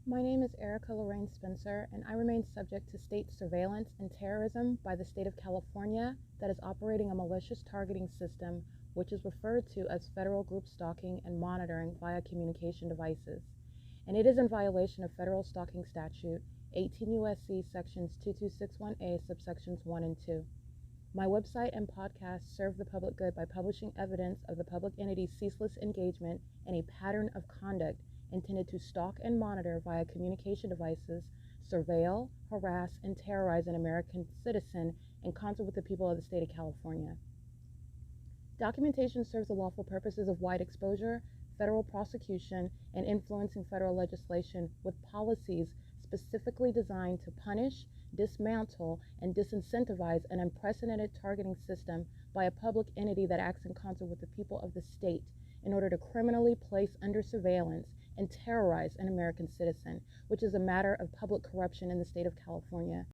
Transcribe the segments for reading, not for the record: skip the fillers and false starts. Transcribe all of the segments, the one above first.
My name is Erica Lorraine Spencer, and I remain subject to state surveillance and terrorism by the state of California that is operating a malicious targeting system, which is referred to as federal group stalking and monitoring via communication devices. And it is in violation of federal stalking statute 18 U.S.C. sections 2261A subsections 1 and 2. My website and podcast serve the public good by publishing evidence of the public entity's ceaseless engagement in a pattern of conduct intended to stalk and monitor via communication devices, surveil, harass, and terrorize an American citizen in concert with the people of the state of California. Documentation serves the lawful purposes of wide exposure, federal prosecution, and influencing federal legislation with policies specifically designed to punish, dismantle, and disincentivize an unprecedented targeting system by a public entity that acts in concert with the people of the state in order to criminally place under surveillance and terrorize an American citizen, which is a matter of public corruption in the state of California.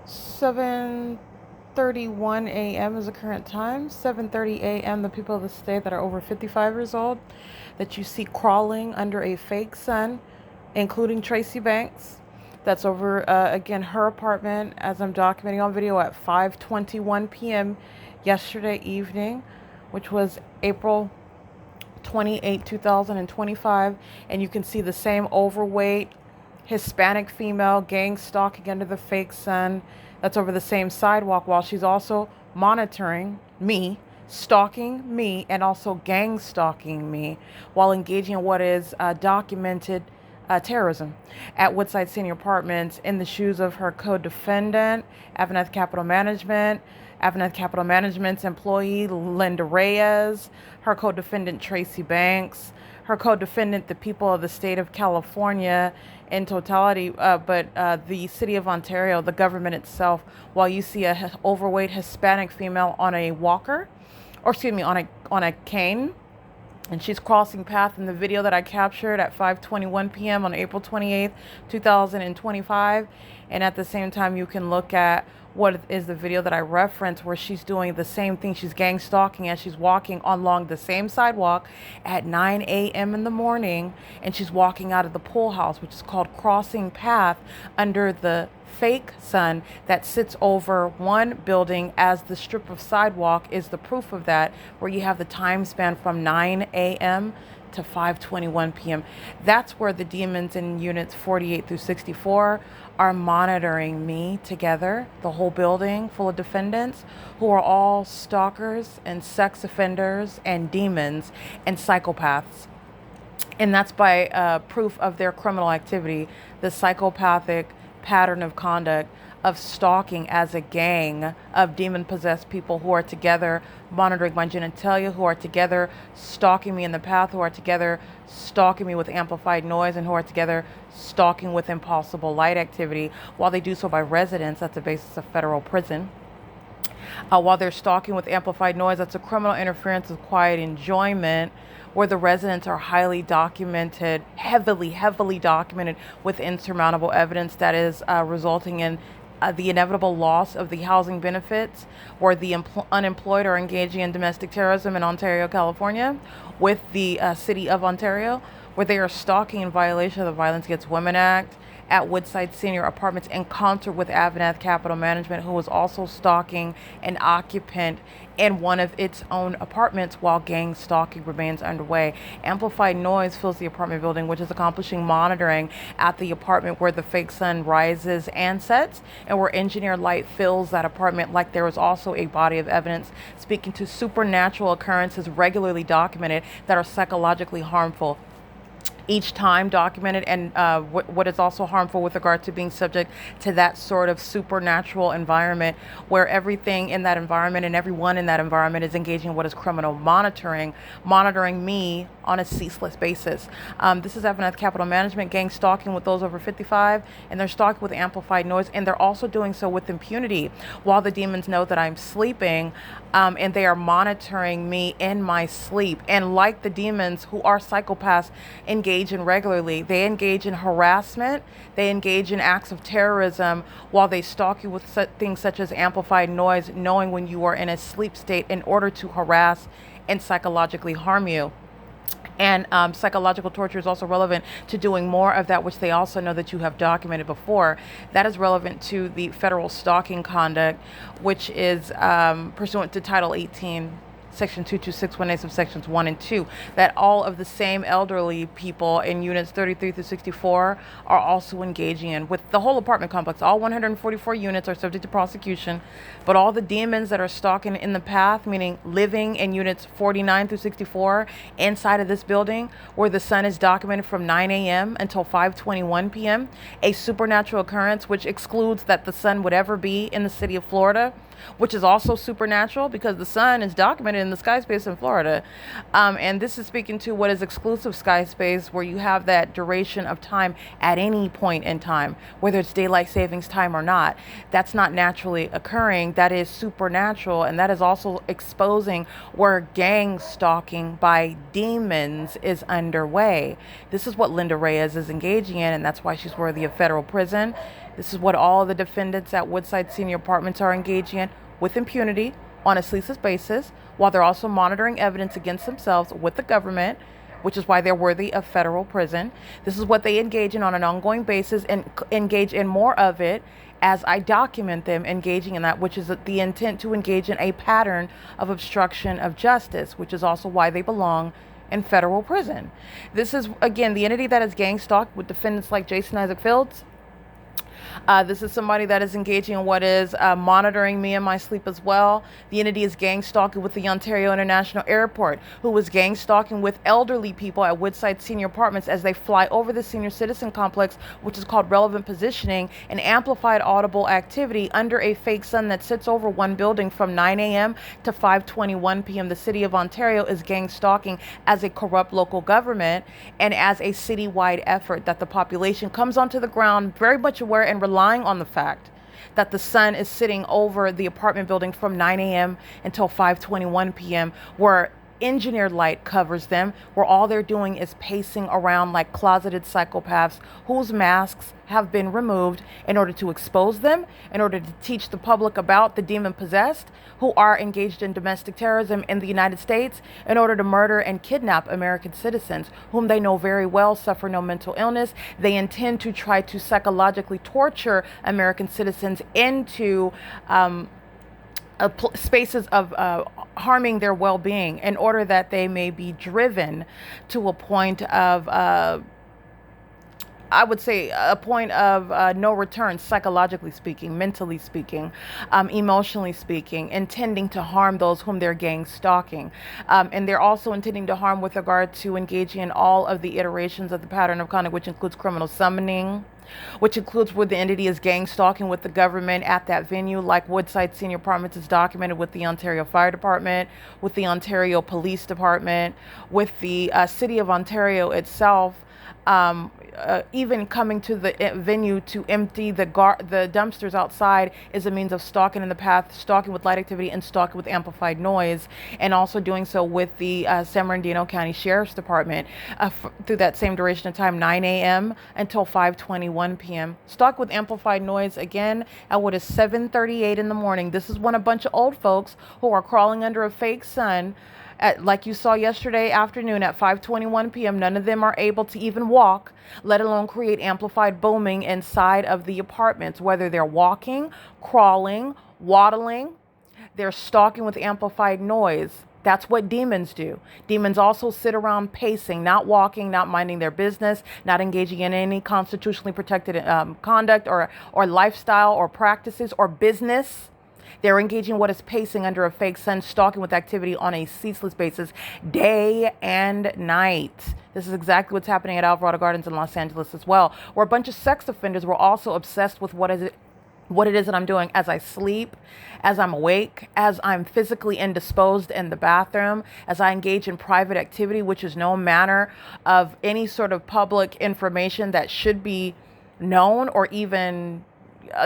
Seven 31 a.m. is the current time. 7:30 a.m. The people of the state that are over 55 years old that you see crawling under a fake sun, including Tracy Banks. That's over, again, her apartment, as I'm documenting on video, at 5:21 p.m. yesterday evening, which was April 28, 2025. And you can see the same overweight Hispanic female gang stalking under the fake sun. That's over the same sidewalk, while she's also monitoring me, stalking me, and also gang stalking me while engaging in what is documented terrorism at Woodside Senior Apartments in the shoes of her co-defendant, AVANATH Capital Management, AVANATH Capital Management's employee, Linda Reyes, her co-defendant, Tracy Banks, her co-defendant, the people of the state of California in totality, but the city of Ontario, the government itself, while you see a overweight Hispanic female on a walker, or excuse me, on a cane, and she's crossing path in the video that I captured at 5:21 p.m. on April 28th, 2025. And at the same time, you can look at what is the video that I referenced where she's doing the same thing. She's gang stalking as she's walking along the same sidewalk at 9 a.m. in the morning, and she's walking out of the pool house, which is called crossing path under the fake sun that sits over one building, as the strip of sidewalk is the proof of that, where you have the time span from 9 a.m. to 5:21 p.m. That's where the demons in units 48 through 64 are monitoring me together, the whole building full of defendants who are all stalkers and sex offenders and demons and psychopaths. And that's by proof of their criminal activity, the psychopathic pattern of conduct of stalking as a gang of demon-possessed people who are together monitoring my genitalia, who are together stalking me in the path, who are together stalking me with amplified noise, and who are together stalking with impossible light activity, while they do so by residence. That's the basis of federal prison. While they're stalking with amplified noise, that's a criminal interference with quiet enjoyment, where the residents are highly documented, heavily documented with insurmountable evidence that is resulting in the inevitable loss of the housing benefits, where the unemployed are engaging in domestic terrorism in Ontario, California, with the city of Ontario, where they are stalking in violation of the Violence Against Women Act at Woodside Senior Apartments in concert with AVANATH Capital Management, who was also stalking an occupant in one of its own apartments while gang stalking remains underway. Amplified noise fills the apartment building, which is accomplishing monitoring at the apartment where the fake sun rises and sets, and where engineered light fills that apartment. Like there is also a body of evidence speaking to supernatural occurrences regularly documented that are psychologically harmful, each time documented, and what is also harmful with regard to being subject to that sort of supernatural environment, where everything in that environment and everyone in that environment is engaging in what is criminal monitoring me on a ceaseless basis. This is AVANATH Capital Management gang stalking with those over 55, and they're stalking with amplified noise, and they're also doing so with impunity while the demons know that I'm sleeping, and they are monitoring me in my sleep. And like the demons who are psychopaths engaging engage in regularly. They engage in harassment. They engage in acts of terrorism while they stalk you with things such as amplified noise, knowing when you are in a sleep state in order to harass and psychologically harm you. And psychological torture is also relevant to doing more of that, which they also know that you have documented before. That is relevant to the federal stalking conduct, which is pursuant to Title 18. Section 2261A subsections 1 and 2, that all of the same elderly people in units 33 through 64 are also engaging in with the whole apartment complex. All 144 units are subject to prosecution, but all the demons that are stalking in the path, meaning living in units 49 through 64 inside of this building where the sun is documented from 9 a.m. until 5:21 p.m., a supernatural occurrence which excludes that the sun would ever be in the city of Florida, which is also supernatural because the sun is documented in the sky space in Florida. And this is speaking to what is exclusive sky space, where you have that duration of time at any point in time, whether it's daylight savings time or not. That's not naturally occurring. That is supernatural. And that is also exposing where gang stalking by demons is underway. This is what Linda Reyes is engaging in, and that's why she's worthy of federal prison. This is what all the defendants at Woodside Senior Apartments are engaging in with impunity on a ceaseless basis, while they're also monitoring evidence against themselves with the government, which is why they're worthy of federal prison. This is what they engage in on an ongoing basis, and engage in more of it as I document them engaging in that, which is the intent to engage in a pattern of obstruction of justice, which is also why they belong in federal prison. This is, again, the entity that is gang stalked with defendants like Jason Isaac Fields. This is somebody that is engaging in what is monitoring me in my sleep as well. The entity is gang stalking with the Ontario International Airport, who was gang stalking with elderly people at Woodside Senior Apartments as they fly over the senior citizen complex, which is called relevant positioning, and amplified audible activity under a fake sun that sits over one building from 9 a.m. to 5:21 p.m. The city of Ontario is gang stalking as a corrupt local government and as a citywide effort that the population comes onto the ground very much aware and relying on the fact that the sun is sitting over the apartment building from 9 a.m. until 5:21 p.m., where engineered light covers them, where all they're doing is pacing around like closeted psychopaths whose masks have been removed in order to expose them, in order to teach the public about the demon possessed who are engaged in domestic terrorism in the United States, in order to murder and kidnap American citizens whom they know very well suffer no mental illness. They intend to try to psychologically torture American citizens into spaces of harming their well-being in order that they may be driven to a point of I would say a point of no return, psychologically speaking, mentally speaking, emotionally speaking, intending to harm those whom they're gang stalking. And they're also intending to harm with regard to engaging in all of the iterations of the pattern of conduct, which includes criminal summoning, which includes where the entity is gang stalking with the government at that venue, like Woodside Senior Apartments is documented with the Ontario Fire Department, with the Ontario Police Department, with the City of Ontario itself, even coming to the venue to empty the dumpsters outside is a means of stalking in the path, stalking with light activity, and stalking with amplified noise, and also doing so with the San Bernardino County Sheriff's Department through that same duration of time, 9 a.m. until 5:21 p.m. Stalk with amplified noise again at what is 7:38 in the morning. This is when a bunch of old folks who are crawling under a fake sun, like you saw yesterday afternoon at 5:21 p.m., none of them are able to even walk, let alone create amplified booming inside of the apartments, whether they're walking, crawling, waddling. They're stalking with amplified noise. That's what demons do. Demons also sit around pacing, not walking, not minding their business, not engaging in any constitutionally protected conduct or lifestyle or practices or business. They're engaging what is pacing under a fake sun, stalking with activity on a ceaseless basis, day and night. This is exactly what's happening at Alvarado Gardens in Los Angeles as well, where a bunch of sex offenders were also obsessed with what it is that I'm doing as I sleep, as I'm awake, as I'm physically indisposed in the bathroom, as I engage in private activity, which is no manner of any sort of public information that should be known or even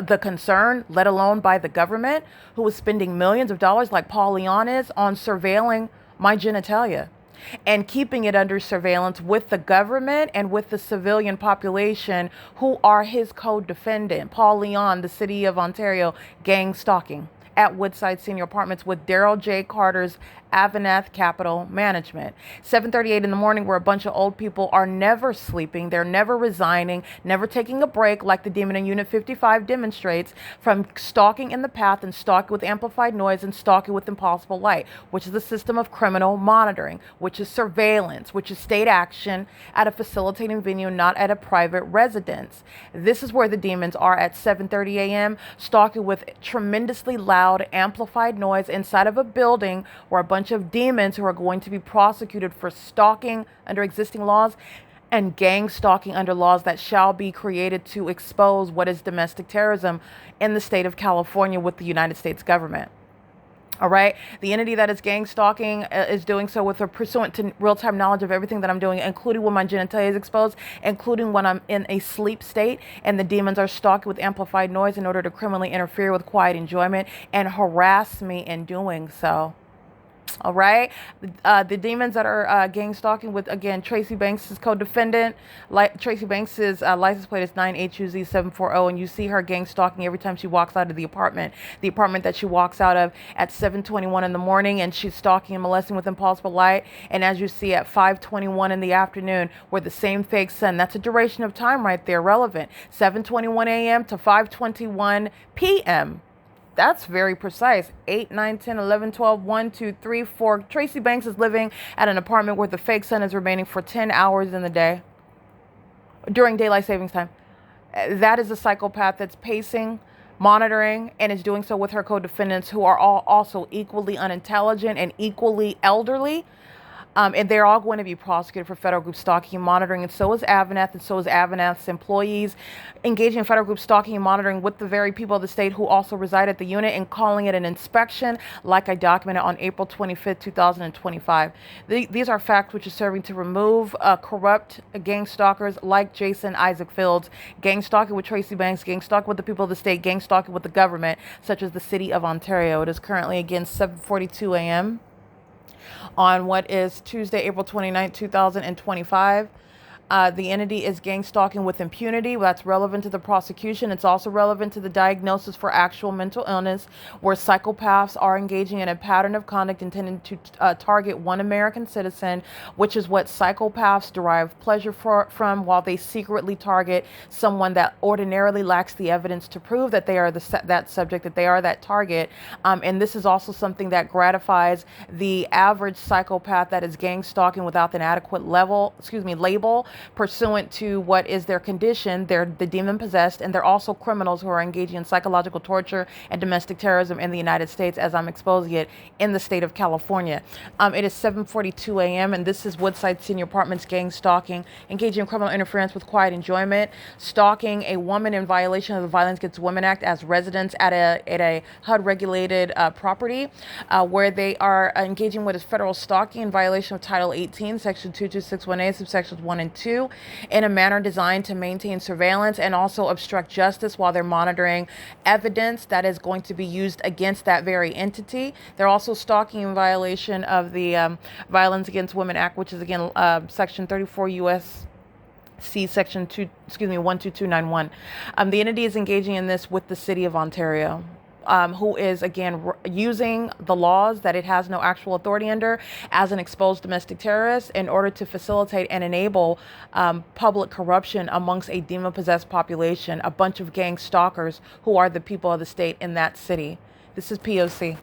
the concern, let alone by the government, who is spending millions of dollars like Paul Leon is on surveilling my genitalia. and keeping it under surveillance with the government and with the civilian population who are his co-defendant, Paul Leon, the city of Ontario, gang stalking at Woodside Senior Apartments with Daryl J. Carter's AVANATH Capital Management. 7:38 in the morning, where a bunch of old people are never sleeping, they're never resigning, never taking a break, like the demon in Unit 55 demonstrates, from stalking in the path and stalking with amplified noise and stalking with impossible light, which is a system of criminal monitoring, which is surveillance, which is state action at a facilitating venue, not at a private residence. This is where the demons are at 7:30 a.m., stalking with tremendously loud amplified noise inside of a building where a bunch of demons who are going to be prosecuted for stalking under existing laws and gang stalking under laws that shall be created to expose what is domestic terrorism in the state of California with the United States government. All right. The entity that is gang stalking is doing so with a pursuant to real-time knowledge of everything that I'm doing, including when my genitalia is exposed, including when I'm in a sleep state, and the demons are stalking with amplified noise in order to criminally interfere with quiet enjoyment and harass me in doing so. All right. The demons that are gang stalking with, again, Tracy Banks' co-defendant. Tracy Banks' license plate is 9HUZ740, and you see her gang stalking every time she walks out of the apartment that she walks out of at 7:21 in the morning, and she's stalking and molesting with impossible light. And as you see at 5:21 in the afternoon, where the same fake sun, that's a duration of time right there, relevant, 7:21 a.m. to 5:21 p.m. That's very precise. 8, 9, 10, 11, 12, 1, 2, 3, 4. Tracy Banks is living at an apartment where the fake sun is remaining for 10 hours in the day during daylight savings time. That is a psychopath that's pacing, monitoring, and is doing so with her co-defendants, who are all also equally unintelligent and equally elderly. And they're all going to be prosecuted for federal group stalking and monitoring, and so is AVANATH, and so is AVANATH's employees, engaging in federal group stalking and monitoring with the very people of the state who also reside at the unit, and calling it an inspection, like I documented on April 25th, 2025. These are facts which are serving to remove corrupt gang stalkers like Jason Isaac Fields, gang stalking with Tracy Banks, gang stalking with the people of the state, gang stalking with the government, such as the city of Ontario. It is currently, again, 7:42 a.m. on what is Tuesday, April 29th, 2025. The entity is gang stalking with impunity. That's relevant to the prosecution. It's also relevant to the diagnosis for actual mental illness, where psychopaths are engaging in a pattern of conduct intended to target one American citizen, which is what psychopaths derive pleasure from, while they secretly target someone that ordinarily lacks the evidence to prove that they are that subject, that they are that target. And this is also something that gratifies the average psychopath that is gang stalking without an adequate label, pursuant to what is their condition. They're the demon possessed, and they're also criminals who are engaging in psychological torture and domestic terrorism in the United States, as I'm exposing it in the state of California. It is 7:42 a.m. and this is Woodside Senior Apartments gang stalking, engaging in criminal interference with quiet enjoyment, stalking a woman in violation of the Violence Against Women Act as residents at a HUD regulated property, where they are engaging with federal stalking in violation of Title 18, Section 22618, subsections 1 and 2, in a manner designed to maintain surveillance and also obstruct justice while they're monitoring evidence that is going to be used against that very entity. They're also stalking in violation of the Violence Against Women Act, which is again Section 34 U.S.C. Section 12291. The entity is engaging in this with the city of Ontario. Who is, again, using the laws that it has no actual authority under as an exposed domestic terrorist in order to facilitate and enable public corruption amongst a demon-possessed population, a bunch of gang stalkers who are the people of the state in that city. This is P.O.C.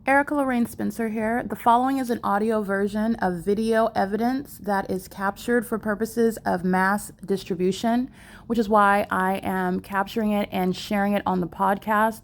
Erica Lorraine Spencer here. The following is an audio version of video evidence that is captured for purposes of mass distribution, which is why I am capturing it and sharing it on the podcast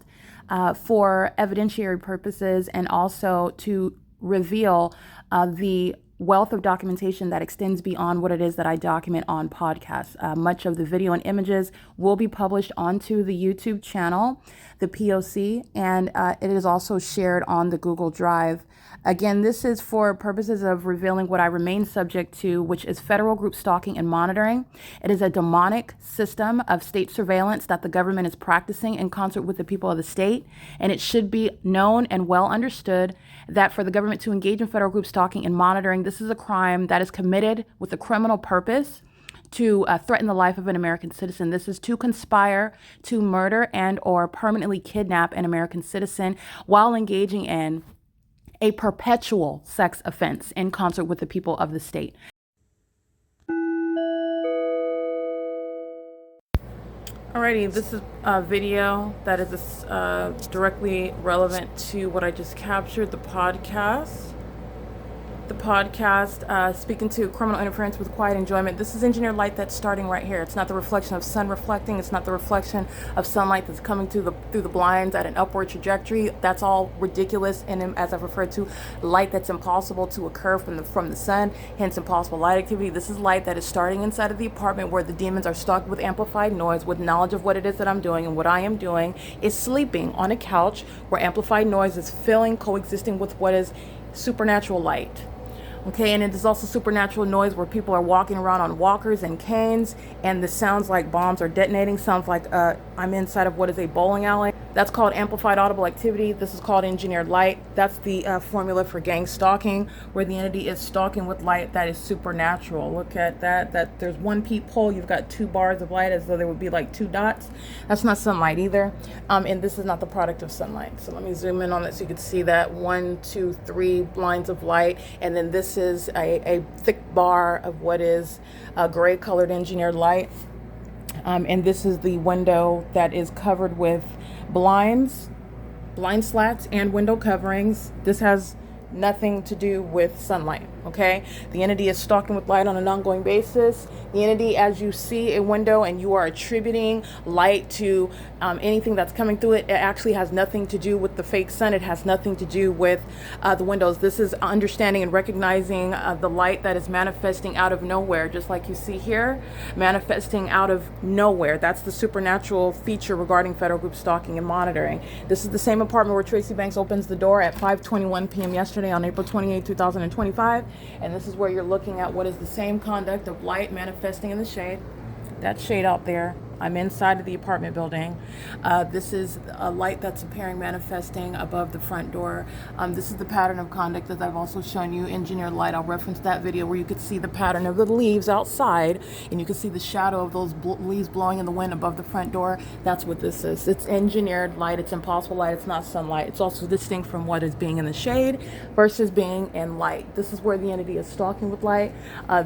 for evidentiary purposes, and also to reveal the wealth of documentation that extends beyond what it is that I document on podcasts. Much of the video and images will be published onto the YouTube channel, the P.O.C, and it is also shared on the Google Drive. Again, this is for purposes of revealing what I remain subject to, which is federal group stalking and monitoring. It is a demonic system of state surveillance that the government is practicing in concert with the people of the state. And it should be known and well understood that for the government to engage in federal group stalking and monitoring, this is a crime that is committed with a criminal purpose to threaten the life of an American citizen. This is to conspire to murder and or permanently kidnap an American citizen while engaging in a perpetual sex offense in concert with the people of the state. Alrighty, this is a video that is directly relevant to what I just captured, the podcast. Speaking to criminal interference with quiet enjoyment. This is engineered light that's starting right here. It's not the reflection of sun reflecting. It's not the reflection of sunlight that's coming through the blinds at an upward trajectory. That's all ridiculous. And as I've referred to, light that's impossible to occur from the sun, hence impossible light activity. This is light that is starting inside of the apartment where the demons are stalked with amplified noise, with knowledge of what it is that I'm doing. And what I am doing is sleeping on a couch where amplified noise is coexisting with what is supernatural light. Okay, and it is also supernatural noise where people are walking around on walkers and canes, and this sounds like bombs are detonating, sounds like I'm inside of what is a bowling alley. That's called amplified audible activity. This is called engineered light. That's the formula for gang stalking, where the entity is stalking with light that is supernatural. Look at that there's one peephole, you've got 2 bars of light as though there would be like 2 dots. That's not sunlight either, and this is not the product of sunlight. So let me zoom in on that so you can see that 1, 2, 3 lines of light, and then this is a thick bar of what is gray colored engineered light, and this is the window that is covered with blind slats and window coverings. This has nothing to do with sunlight. Okay, the entity is stalking with light on an ongoing basis. The entity, as you see a window and you are attributing light to anything that's coming through it, it actually has nothing to do with the fake sun. It has nothing to do with the windows. This is understanding and recognizing the light that is manifesting out of nowhere, just like you see here, manifesting out of nowhere. That's the supernatural feature regarding federal group stalking and monitoring. This is the same apartment where Tracy Banks opens the door at 5:21 p.m. yesterday on April 28, 2025. And this is where you're looking at what is the same conduct of light manifesting in the shade. That shade out there. I'm inside of the apartment building. This is a light that's appearing manifesting above the front door. This is the pattern of conduct that I've also shown you, engineered light. I'll reference that video where you could see the pattern of the leaves outside, and you can see the shadow of those leaves blowing in the wind above the front door. That's what this is. It's engineered light. It's impossible light. It's not sunlight. It's also distinct from what is being in the shade versus being in light. This is where the entity is stalking with light.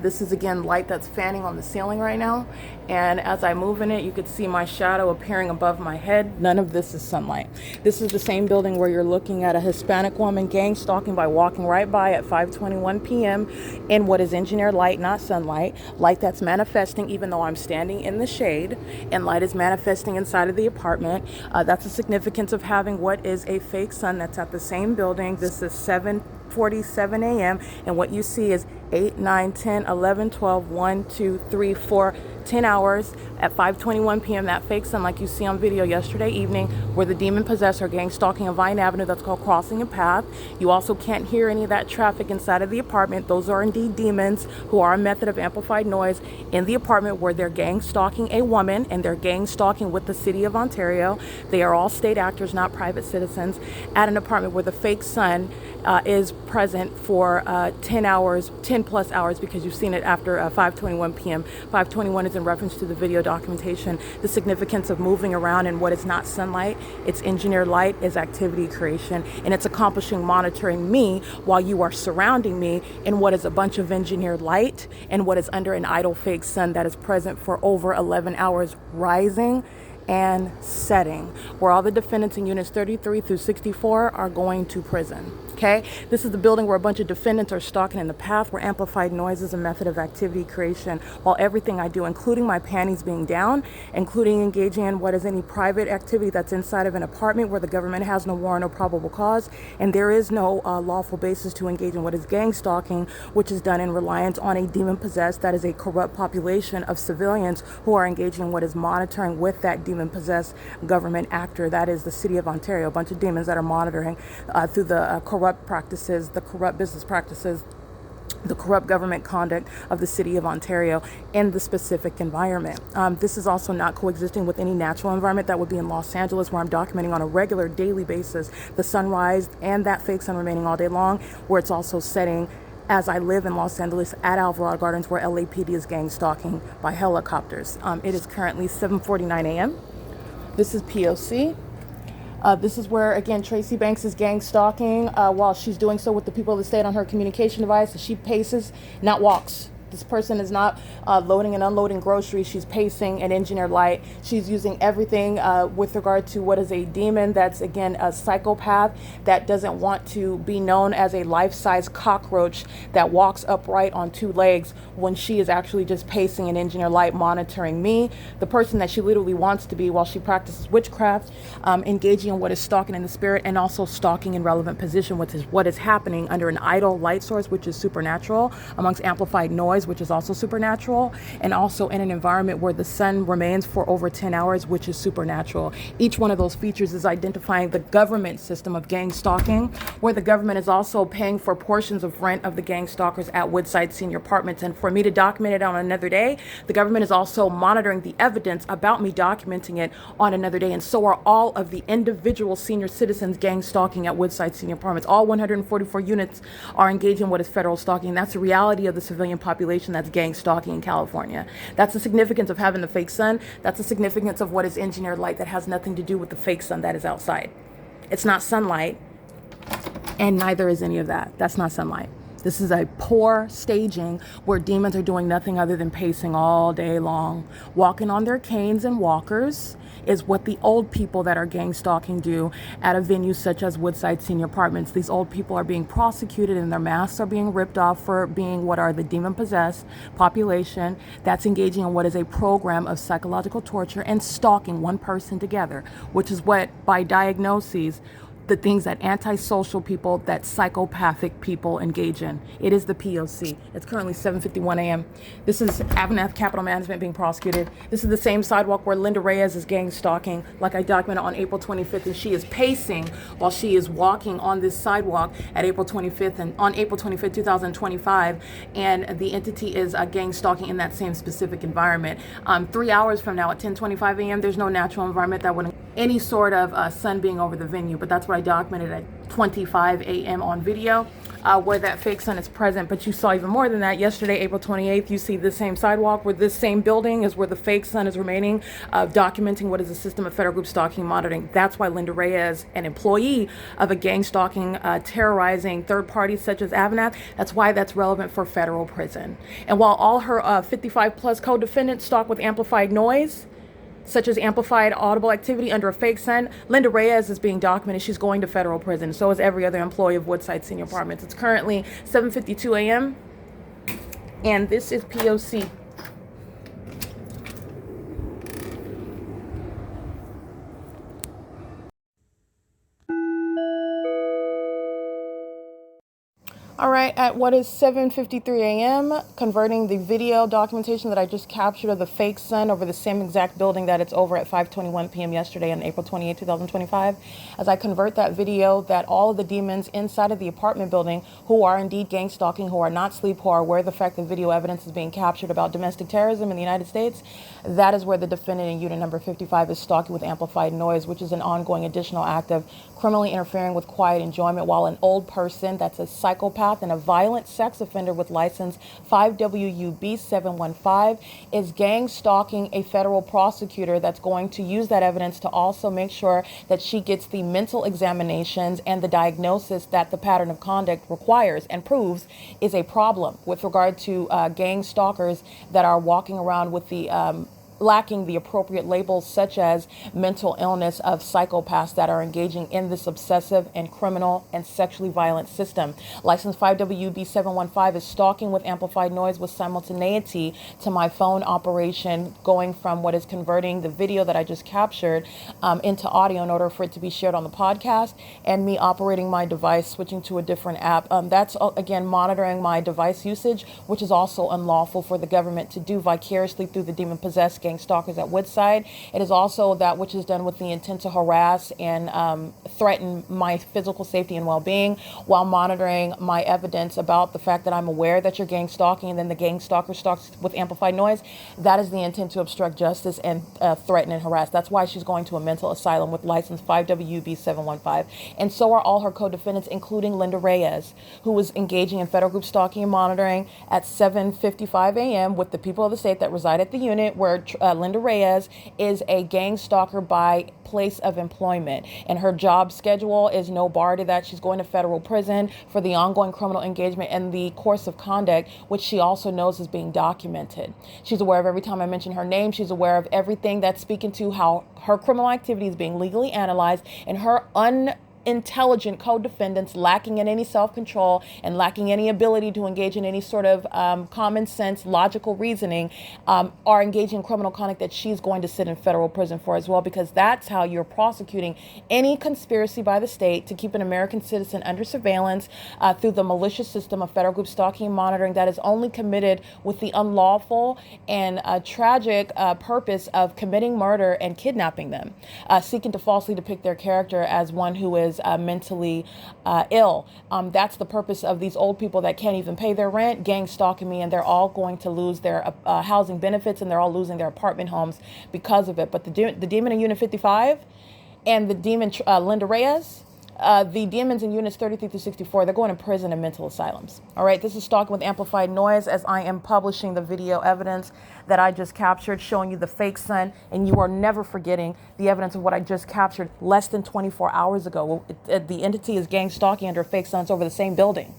This is, again, light that's fanning on the ceiling right now. And as I move in it, you could see my shadow appearing above my head. None of this is sunlight. This is the same building where you're looking at a Hispanic woman gang stalking by walking right by at 5:21 p.m. in what is engineered light, not sunlight. Light that's manifesting even though I'm standing in the shade, and light is manifesting inside of the apartment. That's the significance of having what is a fake sun that's at the same building. This is 7:47 a.m. and what you see is 8, 9, 10, 11, 12, 1, 2, 3, 4, 10 hours at 5:21 p.m. That fake sun, like you see on video yesterday evening, where the demon possessor gang stalking on Vine Avenue. That's called crossing a path. You also can't hear any of that traffic inside of the apartment. Those are indeed demons who are a method of amplified noise in the apartment where they're gang stalking a woman, and they're gang stalking with the city of Ontario. They are all state actors, not private citizens, at an apartment where the fake sun is present for 10 plus hours, because you've seen it after 5:21 p.m. 5:21 is in reference to the video documentation. The significance of moving around in what is not sunlight, it's engineered light, is activity creation, and it's accomplishing monitoring me while you are surrounding me in what is a bunch of engineered light and what is under an idle fake sun that is present for over 11 hours rising and setting, where all the defendants in units 33 through 64 are going to prison. Okay, this is the building where a bunch of defendants are stalking in the path, where amplified noise is a method of activity creation, while everything I do, including my panties being down, including engaging in what is any private activity that's inside of an apartment where the government has no warrant or probable cause, and there is no lawful basis to engage in what is gang stalking, which is done in reliance on a demon-possessed, that is a corrupt population of civilians who are engaging in what is monitoring with that demon-possessed government actor, that is the city of Ontario, a bunch of demons that are monitoring through the corrupt practices, the corrupt business practices, the corrupt government conduct of the city of Ontario in the specific environment. This is also not coexisting with any natural environment that would be in Los Angeles, where I'm documenting on a regular daily basis the sunrise and that fake sun remaining all day long, where it's also setting as I live in Los Angeles at Alvarado Gardens, where LAPD is gang stalking by helicopters. It is currently 7:49 a.m. This is P.O.C. This is where, again, Tracy Banks is gang stalking while she's doing so with the people of the state on her communication device. She paces, not walks. This person is not loading and unloading groceries. She's pacing an engineered light. She's using everything with regard to what is a demon that's, again, a psychopath that doesn't want to be known as a life-size cockroach that walks upright on two legs, when she is actually just pacing an engineered light, monitoring me, the person that she literally wants to be, while she practices witchcraft, engaging in what is stalking in the spirit, and also stalking in relevant position, which is what is happening under an idle light source, which is supernatural, amongst amplified noise, which is also supernatural, and also in an environment where the sun remains for over 10 hours, which is supernatural. Each one of those features is identifying the government system of gang stalking, where the government is also paying for portions of rent of the gang stalkers at Woodside Senior Apartments. And for me to document it on another day, the government is also monitoring the evidence about me documenting it on another day. And so are all of the individual senior citizens gang stalking at Woodside Senior Apartments. All 144 units are engaged in what is federal stalking. That's the reality of the civilian population that's gang stalking in California. That's the significance of having the fake sun. That's the significance of what is engineered light that has nothing to do with the fake sun that is outside. It's not sunlight, and neither is any of that. That's not sunlight. This is a poor staging where demons are doing nothing other than pacing all day long. Walking on their canes and walkers is what the old people that are gang stalking do at a venue such as Woodside Senior Apartments. These old people are being prosecuted and their masks are being ripped off for being what are the demon-possessed population that's engaging in what is a program of psychological torture and stalking one person together, which is what, by diagnoses, the things that antisocial people, that psychopathic people engage in. It is the P.O.C. It's currently 7:51 a.m. This is AVANATH Capital Management being prosecuted. This is the same sidewalk where Linda Reyes is gang stalking, like I documented on April 25th, and she is pacing while she is walking on this sidewalk at April 25th, and on April 25th, 2025, and the entity is gang stalking in that same specific environment. 3 hours from now at 10:25 a.m., there's no natural environment that would any sort of sun being over the venue, but that's what I documented at 25 a.m. on video, where that fake sun is present. But you saw even more than that. Yesterday, April 28th, you see the same sidewalk where this same building is where the fake sun is remaining, documenting what is a system of federal group stalking and monitoring. That's why Linda Reyes, an employee of a gang stalking, terrorizing third parties such as AVANATH, that's why that's relevant for federal prison. And while all her 55 plus co-defendants stalk with amplified noise, such as amplified audible activity under a fake sun, Linda Reyes is being documented. She's going to federal prison. So is every other employee of Woodside Senior Apartments. It's currently 7:52 a.m. and this is P.O.C. All right, at what is 7:53 a.m., converting the video documentation that I just captured of the fake sun over the same exact building that it's over at 5:21 p.m. yesterday on April 28, 2025. As I convert that video, that all of the demons inside of the apartment building who are indeed gang stalking, who are not asleep, who are aware of the fact that video evidence is being captured about domestic terrorism in the United States, that is where the defendant in unit number 55 is stalking with amplified noise, which is an ongoing additional act of criminally interfering with quiet enjoyment, while an old person that's a psychopath and a violent sex offender with license 5WUB 715 is gang stalking a federal prosecutor that's going to use that evidence to also make sure that she gets the mental examinations and the diagnosis that the pattern of conduct requires and proves is a problem with regard to gang stalkers that are walking around with the lacking the appropriate labels such as mental illness of psychopaths that are engaging in this obsessive and criminal and sexually violent system. License 5WB715 is stalking with amplified noise with simultaneity to my phone operation, going from what is converting the video that I just captured into audio in order for it to be shared on the podcast, and me operating my device, switching to a different app. That's, again, monitoring my device usage, which is also unlawful for the government to do vicariously through the demon-possessed gang stalkers at Woodside. It is also that which is done with the intent to harass and threaten my physical safety and well-being while monitoring my evidence about the fact that I'm aware that you're gang stalking, and then the gang stalker stalks with amplified noise. That is the intent to obstruct justice and threaten and harass. That's why she's going to a mental asylum with license 5WB715. And so are all her co-defendants, including Linda Reyes, who was engaging in federal group stalking and monitoring at 7:55 a.m. with the people of the state that reside at the unit, where Linda Reyes is a gang stalker by place of employment, and her job schedule is no bar to that. She's going to federal prison for the ongoing criminal engagement and the course of conduct, which she also knows is being documented. She's aware of every time I mention her name. She's aware of everything that's speaking to how her criminal activity is being legally analyzed, and her intelligent co-defendants, lacking in any self-control and lacking any ability to engage in any sort of common sense, logical reasoning, are engaging in criminal conduct that she's going to sit in federal prison for as well, because that's how you're prosecuting any conspiracy by the state to keep an American citizen under surveillance through the malicious system of federal group stalking and monitoring that is only committed with the unlawful and tragic purpose of committing murder and kidnapping them, seeking to falsely depict their character as one who is mentally ill. That's the purpose of these old people that can't even pay their rent, gang stalking me, and they're all going to lose their housing benefits, and they're all losing their apartment homes because of it. But the demon in Unit 55 and the demon Linda Reyes, the demons in units 33 through 64, they're going to prison and mental asylums. All right, this is Stalking with Amplified Noise, as I am publishing the video evidence that I just captured, showing you the fake sun, and you are never forgetting the evidence of what I just captured less than 24 hours ago. The entity is gang stalking under fake suns over the same building,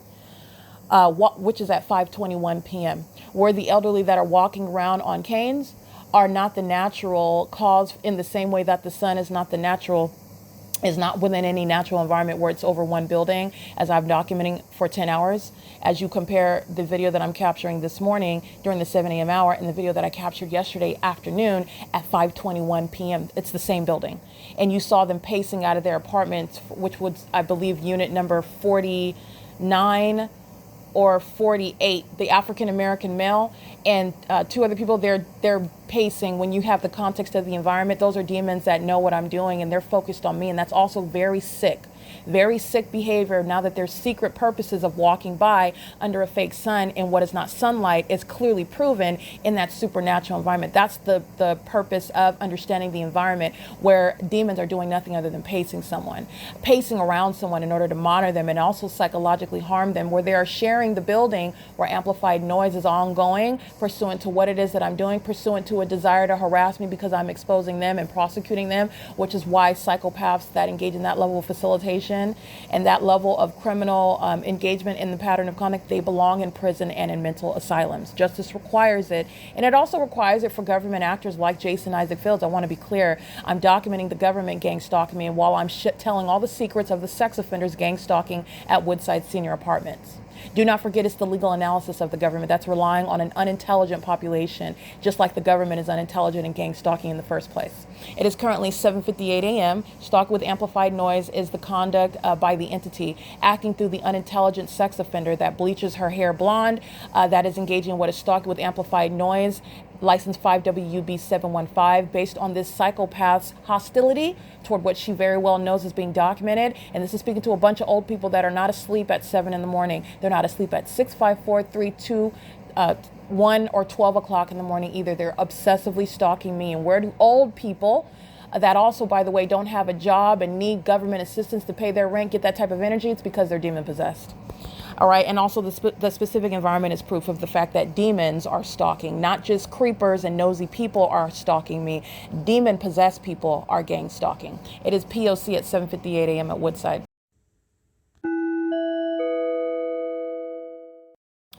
which is at 5:21 p.m., where the elderly that are walking around on canes are not the natural cause, in the same way that the sun is not within any natural environment where it's over one building, as I'm documenting for 10 hours. As you compare the video that I'm capturing this morning during the 7 a.m. hour and the video that I captured yesterday afternoon at 5:21 p.m., it's the same building. And you saw them pacing out of their apartments, which was, I believe, unit number 49 or 48, the African-American male, and two other people, they're pacing. When you have the context of the environment, those are demons that know what I'm doing, and they're focused on me, and that's also very sick behavior. Now that their secret purposes of walking by under a fake sun in what is not sunlight is clearly proven in that supernatural environment. That's the purpose of understanding the environment, where demons are doing nothing other than pacing around someone in order to monitor them and also psychologically harm them, where they are sharing the building where amplified noise is ongoing, pursuant to what it is that I'm doing, pursuant to a desire to harass me because I'm exposing them and prosecuting them, which is why psychopaths that engage in that level of facilitation and that level of criminal engagement in the pattern of conduct, they belong in prison and in mental asylums. Justice requires it, and it also requires it for government actors like Jason Isaac Fields. I want to be clear, I'm documenting the government gang stalking me, and while I'm telling all the secrets of the sex offenders gang stalking at Woodside Senior Apartments. Do not forget, it's the legal analysis of the government that's relying on an unintelligent population, just like the government is unintelligent in gang stalking in the first place. It is currently 7:58 a.m. Stalking with amplified noise is the conduct by the entity acting through the unintelligent sex offender that bleaches her hair blonde, that is engaging in what is stalking with amplified noise, license 5WB715, based on this psychopath's hostility toward what she very well knows is being documented. And this is speaking to a bunch of old people that are not asleep at 7 in the morning. They're not asleep at 6, 5, 4, 3, 2, 1, or 12 o'clock in the morning either. They're obsessively stalking me. And where do old people that also, by the way, don't have a job and need government assistance to pay their rent get that type of energy? It's because they're demon possessed. All right, and also the specific environment is proof of the fact that demons are stalking. Not just creepers and nosy people are stalking me. Demon-possessed people are gang stalking. It is P.O.C. at 7:58 a.m. at Woodside.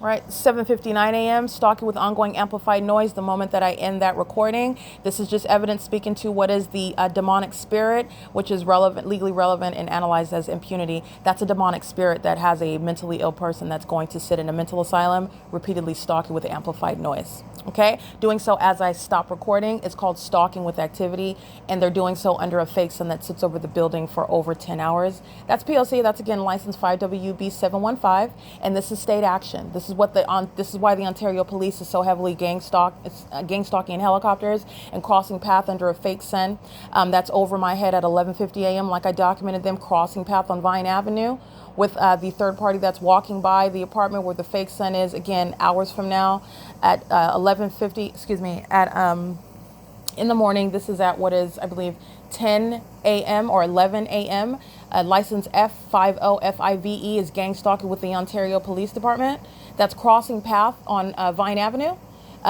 Right, 7:59 a.m., stalking with ongoing amplified noise the moment that I end that recording. This is just evidence speaking to what is the demonic spirit, which is relevant, legally relevant and analyzed as impunity. That's a demonic spirit that has a mentally ill person that's going to sit in a mental asylum, repeatedly stalking with amplified noise. Okay, doing so as I stop recording is called stalking with activity, and they're doing so under a fake sun that sits over the building for over 10 hours. That's P.O.C. That's again license 5WB715, and this is state action. This is why the Ontario Police is so heavily gang stalking in helicopters and crossing path under a fake sun. That's over my head at 11:50 a.m. Like I documented them crossing path on Vine Avenue with the third party that's walking by the apartment where the fake sun is, again, hours from now at 11:50, in the morning. This is at what is, I believe, 10 a.m. or 11 a.m. License F50FIVE is gang stalking with the Ontario Police Department. That's crossing path on Vine Avenue.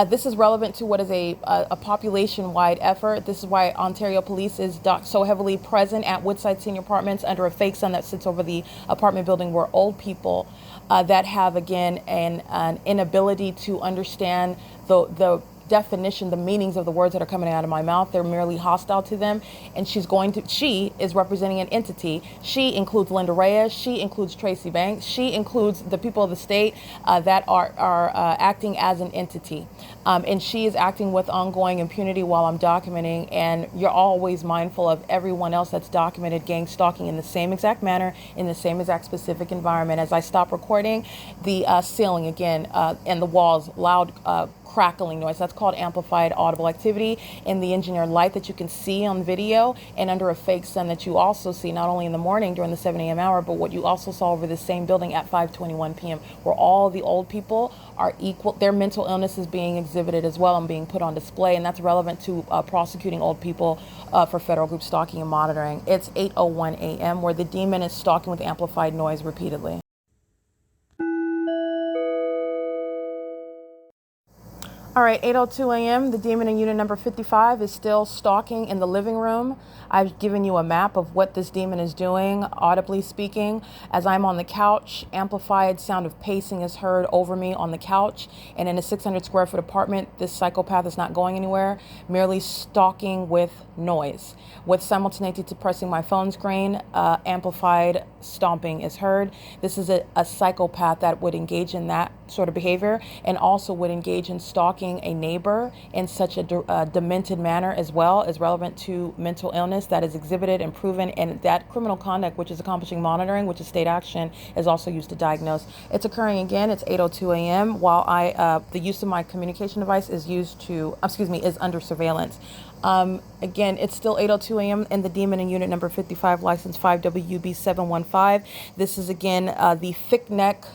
This is relevant to what is a population-wide effort. This is why Ontario Police is so heavily present at Woodside Senior Apartments under a fake sun that sits over the apartment building where old people that have, again, an inability to understand the definition, the meanings of the words that are coming out of my mouth. They're merely hostile to them. And she is representing an entity. She includes Linda Reyes. She includes Tracy Banks. She includes the people of the state that are acting as an entity. And she is acting with ongoing impunity while I'm documenting. And you're always mindful of everyone else that's documented gang stalking in the same exact manner, in the same exact specific environment. As I stop recording, the ceiling again and the walls, loud crackling noise. That's called amplified audible activity in the engineered light that you can see on video and under a fake sun that you also see not only in the morning during the 7 a.m. hour, but what you also saw over the same building at 5:21 p.m. where all the old people are equal. Their mental illness is being exhibited as well and being put on display, and that's relevant to prosecuting old people for federal group stalking and monitoring. It's 8:01 a.m. where the demon is stalking with amplified noise repeatedly. All right, 8:02 a.m., the demon in unit number 55 is still stalking in the living room. I've given you a map of what this demon is doing, audibly speaking. As I'm on the couch, amplified sound of pacing is heard over me on the couch. And in a 600 square foot apartment, this psychopath is not going anywhere, merely stalking with noise. With simultaneity to pressing my phone screen, amplified stomping is heard. This is a psychopath that would engage in that sort of behavior and also would engage in stalking a neighbor in such a demented manner as well, is relevant to mental illness that is exhibited and proven, and that criminal conduct, which is accomplishing monitoring, which is state action, is also used to diagnose. It's occurring again. It's 8:02 a.m. while the use of my communication device is is under surveillance. Again, it's still 8:02 a.m. and the demon in unit number 55, license 5WB715. This is again the thick neck,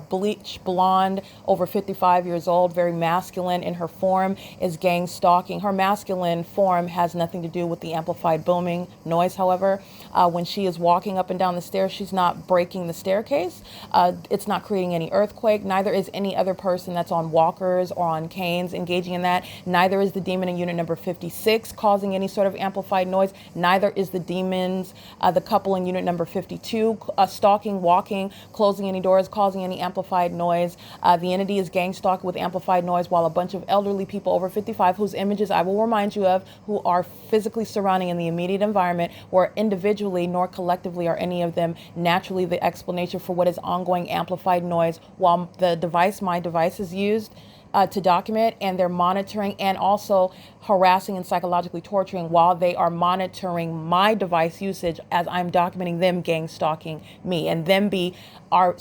bleach blonde, over 55 years old, very masculine in her form, is gang stalking. Her masculine form has nothing to do with the amplified booming noise, however. When she is walking up and down the stairs, she's not breaking the staircase. It's not creating any earthquake. Neither is any other person that's on walkers or on canes engaging in that. Neither is the demon in unit number 56 causing any sort of amplified noise. Neither is the demons, the couple in unit number 52, stalking, walking, closing any doors, causing any amplified noise. The entity is gang stalking with amplified noise while a bunch of elderly people over 55, whose images I will remind you of, who are physically surrounding in the immediate environment, where individually nor collectively are any of them naturally the explanation for what is ongoing amplified noise, while my device is used to document, and they're monitoring and also harassing and psychologically torturing while they are monitoring my device usage as I'm documenting them gang stalking me. And them are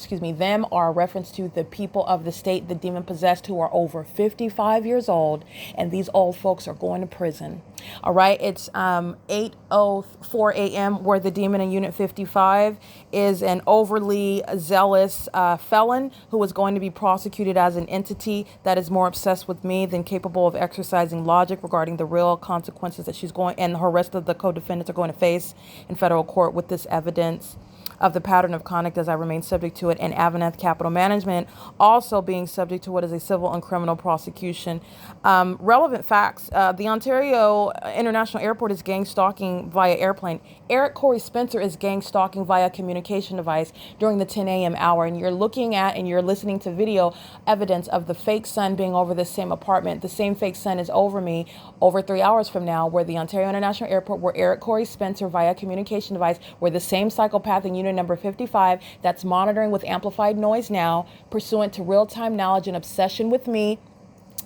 a reference to the people of the state, the demon possessed, who are over 55 years old, and these old folks are going to prison. All right, it's 8:04 a.m. where the demon in unit 55 is an overly zealous felon who is going to be prosecuted as an entity that is more obsessed with me than capable of exercising logic regarding the real consequences that she's going and her rest of the co-defendants are going to face in federal court with this evidence. of the pattern of conduct as I remain subject to it, and AVANATH Capital Management also being subject to what is a civil and criminal prosecution. Relevant facts. The Ontario International Airport is gang stalking via airplane. Eric Corey Spencer is gang stalking via communication device during the 10 a.m. hour. And you're looking at and you're listening to video evidence of the fake sun being over this same apartment. The same fake sun is over me over 3 hours from now, where the Ontario International Airport, where Eric Corey Spencer via communication device, where the same psychopath in unit number 55 that's monitoring with amplified noise now, pursuant to real-time knowledge and obsession with me,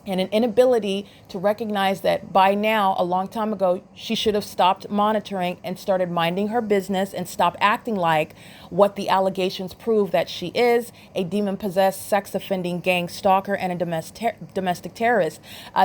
and an inability to recognize that by now, a long time ago, she should have stopped monitoring and started minding her business and stopped acting like what the allegations prove that she is, a demon-possessed, sex-offending gang stalker and a domestic terrorist.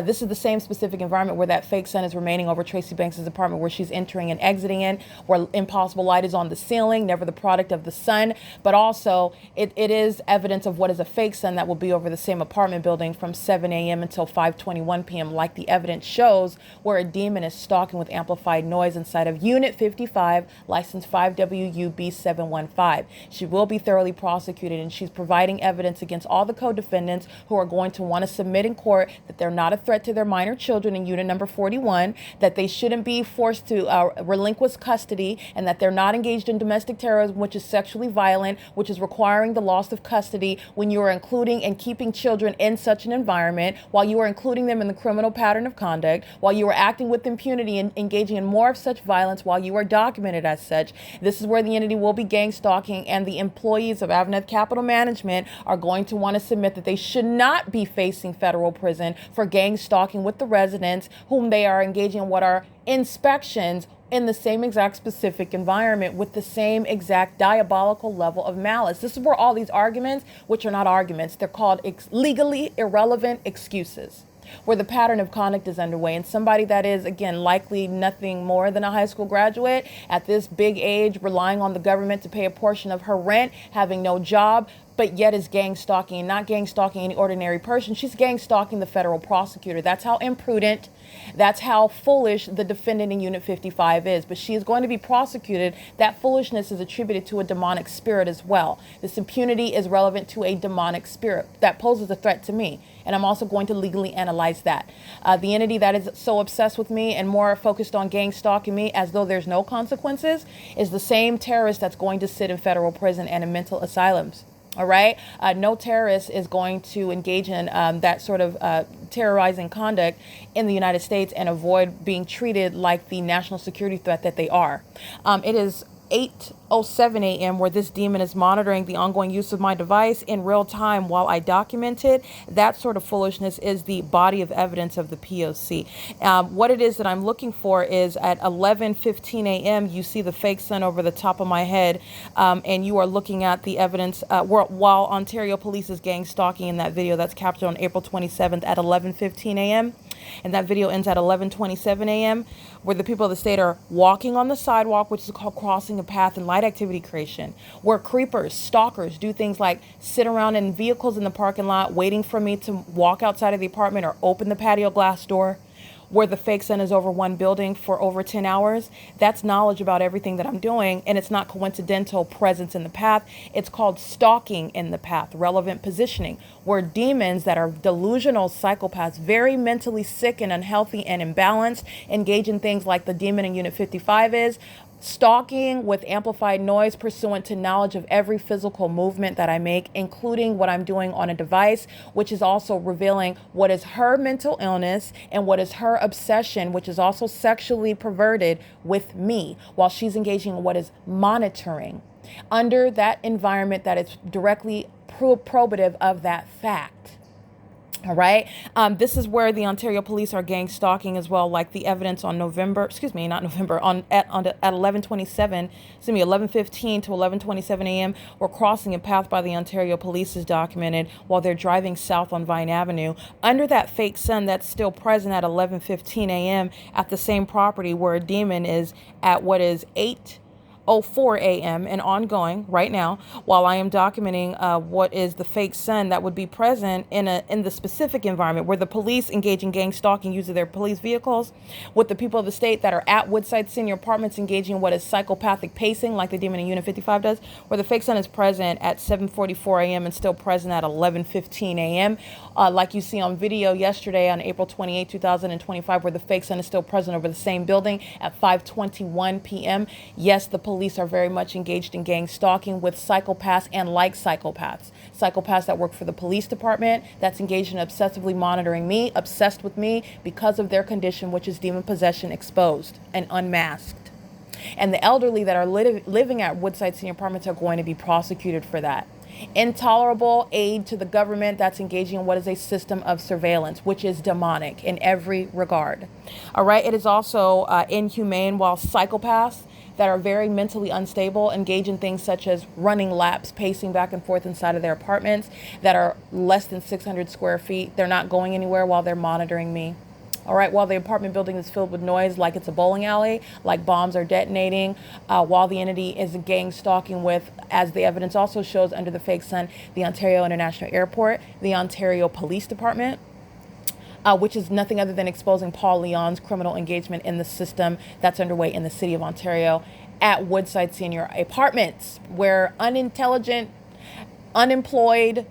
This is the same specific environment where that fake sun is remaining over Tracy Banks' apartment, where she's entering and exiting in, where impossible light is on the ceiling, never the product of the sun, but also it is evidence of what is a fake sun that will be over the same apartment building from 7 a.m. until 5:21 p.m. like the evidence shows, where a demon is stalking with amplified noise inside of Unit 55, license 5WUB715. She will be thoroughly prosecuted, and she's providing evidence against all the co-defendants who are going to want to submit in court that they're not a threat to their minor children in Unit number 41, that they shouldn't be forced to relinquish custody, and that they're not engaged in domestic terrorism, which is sexually violent, which is requiring the loss of custody when you are including and keeping children in such an environment, while you are including them in the criminal pattern of conduct, while you are acting with impunity and engaging in more of such violence while you are documented as such. This is where the entity will be gang stalking, and the employees of AVANATH Capital Management are going to want to submit that they should not be facing federal prison for gang stalking with the residents whom they are engaging in what are inspections in the same exact specific environment with the same exact diabolical level of malice. This is where all these arguments, which are not arguments, they're called legally irrelevant excuses, where the pattern of conduct is underway. And somebody that is, again, likely nothing more than a high school graduate at this big age, relying on the government to pay a portion of her rent, having no job, but yet is gang stalking, and not gang stalking any ordinary person. She's gang stalking the federal prosecutor. That's how imprudent, that's how foolish the defendant in Unit 55 is. But she is going to be prosecuted. That foolishness is attributed to a demonic spirit as well. This impunity is relevant to a demonic spirit that poses a threat to me. And I'm also going to legally analyze that. The entity that is so obsessed with me and more focused on gang stalking me as though there's no consequences is the same terrorist that's going to sit in federal prison and in mental asylums. All right. No terrorist is going to engage in that sort of terrorizing conduct in the United States and avoid being treated like the national security threat that they are. It is 8:07 a.m. where this demon is monitoring the ongoing use of my device in real time while I document it. That sort of foolishness is the body of evidence of the P.O.C. What it is that I'm looking for is at 11:15 a.m. you see the fake sun over the top of my head, and you are looking at the evidence while Ontario Police is gang stalking in that video that's captured on April 27th at 11:15 a.m. And that video ends at 11:27 a.m. where the people of the state are walking on the sidewalk, which is called crossing a path and light activity creation, where creepers, stalkers do things like sit around in vehicles in the parking lot waiting for me to walk outside of the apartment or open the patio glass door, where the fake sun is over one building for over 10 hours. That's knowledge about everything that I'm doing, and it's not coincidental presence in the path. It's called stalking in the path, relevant positioning, where demons that are delusional psychopaths, very mentally sick and unhealthy and imbalanced, engage in things like the demon in Unit 55 is, stalking with amplified noise pursuant to knowledge of every physical movement that I make, including what I'm doing on a device, which is also revealing what is her mental illness and what is her obsession, which is also sexually perverted with me, while she's engaging in what is monitoring under that environment that is directly probative of that fact. All right. This is where the Ontario Police are gang stalking as well, like the evidence on at 11:15 to 11:27 a.m. We're crossing a path by the Ontario Police is documented while they're driving south on Vine Avenue under that fake sun that's still present at 11:15 a.m. at the same property where a demon is at what is 7:04 a.m. and ongoing right now, while I am documenting what is the fake sun that would be present in the specific environment where the police engage in gang stalking using their police vehicles, with the people of the state that are at Woodside Senior Apartments engaging in what is psychopathic pacing like the demon in Unit 55 does, where the fake sun is present at 7:44 a.m. and still present at 11:15 a.m. Like you see on video yesterday on April 28, 2025, where the fake sun is still present over the same building at 5:21 p.m. Yes, the police are very much engaged in gang stalking with psychopaths and like psychopaths. Psychopaths that work for the police department, that's engaged in obsessively monitoring me, obsessed with me because of their condition, which is demon possession exposed and unmasked. And the elderly that are living at Woodside Senior Apartments are going to be prosecuted for that. Intolerable aid to the government that's engaging in what is a system of surveillance, which is demonic in every regard. All right. It is also inhumane, while psychopaths that are very mentally unstable engage in things such as running laps, pacing back and forth inside of their apartments that are less than 600 square feet. They're not going anywhere while they're monitoring me. All right, while the apartment building is filled with noise like it's a bowling alley, like bombs are detonating, while the entity is gang stalking with, as the evidence also shows under the fake sun, the Ontario International Airport, the Ontario Police Department, which is nothing other than exposing Paul Leon's criminal engagement in the system that's underway in the city of Ontario at Woodside Senior Apartments, where unintelligent, unemployed,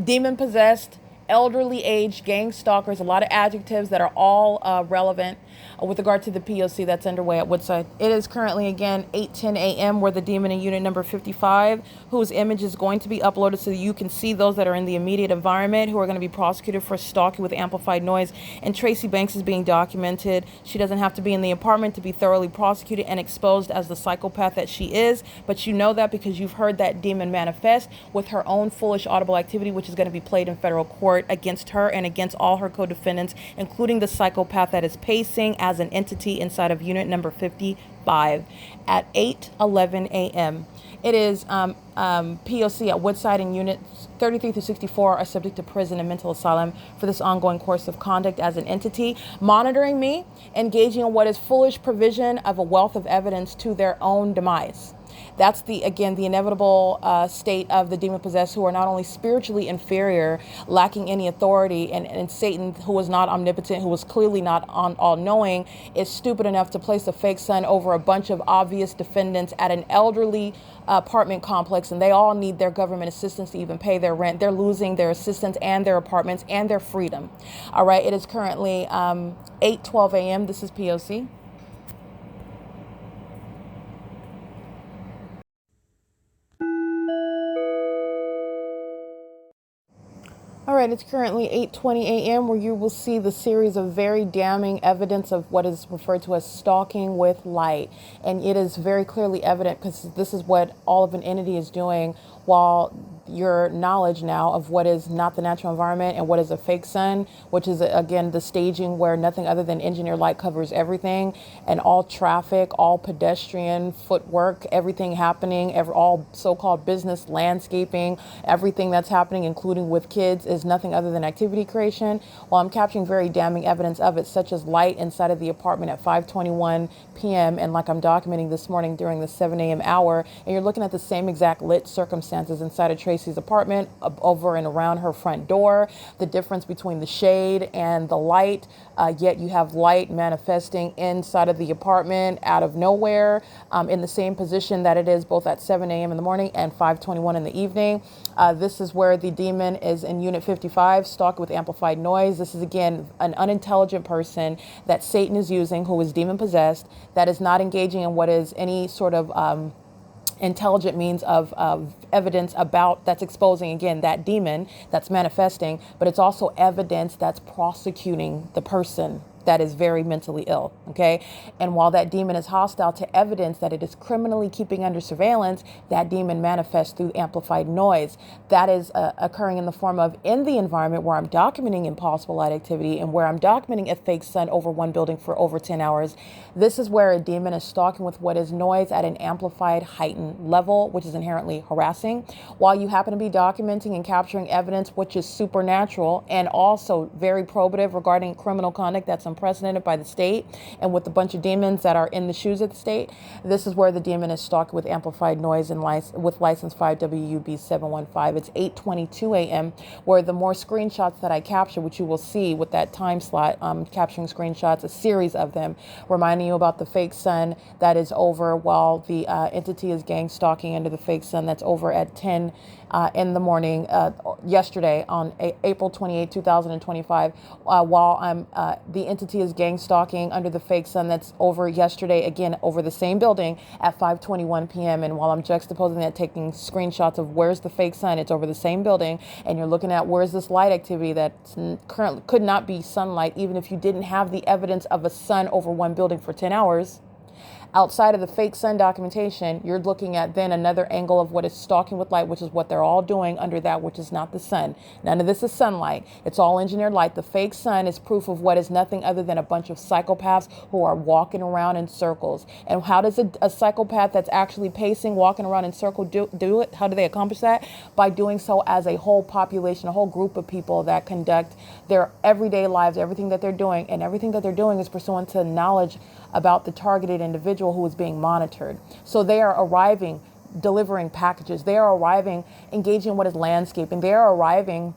demon-possessed, elderly age gang stalkers, a lot of adjectives that are all relevant with regard to the P.O.C. that's underway at Woodside. It is currently, again, 8:10 a.m. where the demon in unit number 55, whose image is going to be uploaded so that you can see those that are in the immediate environment who are going to be prosecuted for stalking with amplified noise. And Tracy Banks is being documented. She doesn't have to be in the apartment to be thoroughly prosecuted and exposed as the psychopath that she is, but you know that because you've heard that demon manifest with her own foolish audible activity, which is going to be played in federal court against her and against all her co-defendants, including the psychopath that is pacing as an entity inside of unit number 55 at 8:11 a.m. It is P.O.C. at Woodside and units 33 through 64 are subject to prison and mental asylum for this ongoing course of conduct as an entity, monitoring me, engaging in what is foolish provision of a wealth of evidence to their own demise. That's the inevitable state of the demon-possessed, who are not only spiritually inferior, lacking any authority, and Satan, who is not omnipotent, who is clearly not all-knowing, is stupid enough to place a fake sun over a bunch of obvious defendants at an elderly apartment complex, and they all need their government assistance to even pay their rent. They're losing their assistance and their apartments and their freedom. All right, it is currently 8:12 a.m. This is P.O.C. All right, it's currently 8:20 a.m. where you will see the series of very damning evidence of what is referred to as stalking with light. And it is very clearly evident because this is what all of an entity is doing, while your knowledge now of what is not the natural environment and what is a fake sun, which is, again, the staging where nothing other than engineered light covers everything, and all traffic, all pedestrian footwork, everything happening, all so-called business landscaping, everything that's happening, including with kids, is nothing other than activity creation. While I'm capturing very damning evidence of it, such as light inside of the apartment at 5:21 p.m. and like I'm documenting this morning during the 7 a.m. hour, and you're looking at the same exact lit circumstances inside of Tracy's apartment, over and around her front door, the difference between the shade and the light, yet you have light manifesting inside of the apartment out of nowhere, in the same position that it is both at 7 a.m. in the morning and 5:21 in the evening. This is where the demon is in unit 55, stalking with amplified noise. This is, again, an unintelligent person that Satan is using, who is demon possessed, that is not engaging in what is any sort of intelligent means of evidence about that's exposing, again, that demon that's manifesting, but it's also evidence that's prosecuting the person that is very mentally ill, okay? And while that demon is hostile to evidence that it is criminally keeping under surveillance, that demon manifests through amplified noise. That is occurring in the form of, in the environment where I'm documenting impossible light activity and where I'm documenting a fake sun over one building for over 10 hours. This is where a demon is stalking with what is noise at an amplified, heightened level, which is inherently harassing, while you happen to be documenting and capturing evidence which is supernatural and also very probative regarding criminal conduct that's unprecedented by the state, and with a bunch of demons that are in the shoes of the state. This is where the demon is stalking with amplified noise and with license 5 WUB 715. It's 8:22 a.m. where the more screenshots that I capture, which you will see with that time slot, capturing screenshots, a series of them, reminding you about the fake sun that is over while the entity is gang stalking under the fake sun that's over at 10 in the morning yesterday on April 28, 2025, while the entity is gang stalking under the fake sun that's over yesterday, again, over the same building at 5:21 p.m. And while I'm juxtaposing that, taking screenshots of where's the fake sun, it's over the same building, and you're looking at where's this light activity that currently could not be sunlight, even if you didn't have the evidence of a sun over one building for 10 hours. Outside of the fake sun documentation, you're looking at then another angle of what is stalking with light, which is what they're all doing under that, which is not the sun. None of this is sunlight. It's all engineered light. The fake sun is proof of what is nothing other than a bunch of psychopaths who are walking around in circles. And how does a psychopath that's actually pacing, walking around in circles do it? How do they accomplish that? By doing so as a whole population, a whole group of people that conduct their everyday lives, everything that they're doing. And everything that they're doing is pursuant to knowledge about the targeted individual who is being monitored. So they are arriving, delivering packages. They are arriving, engaging in what is landscaping. They are arriving,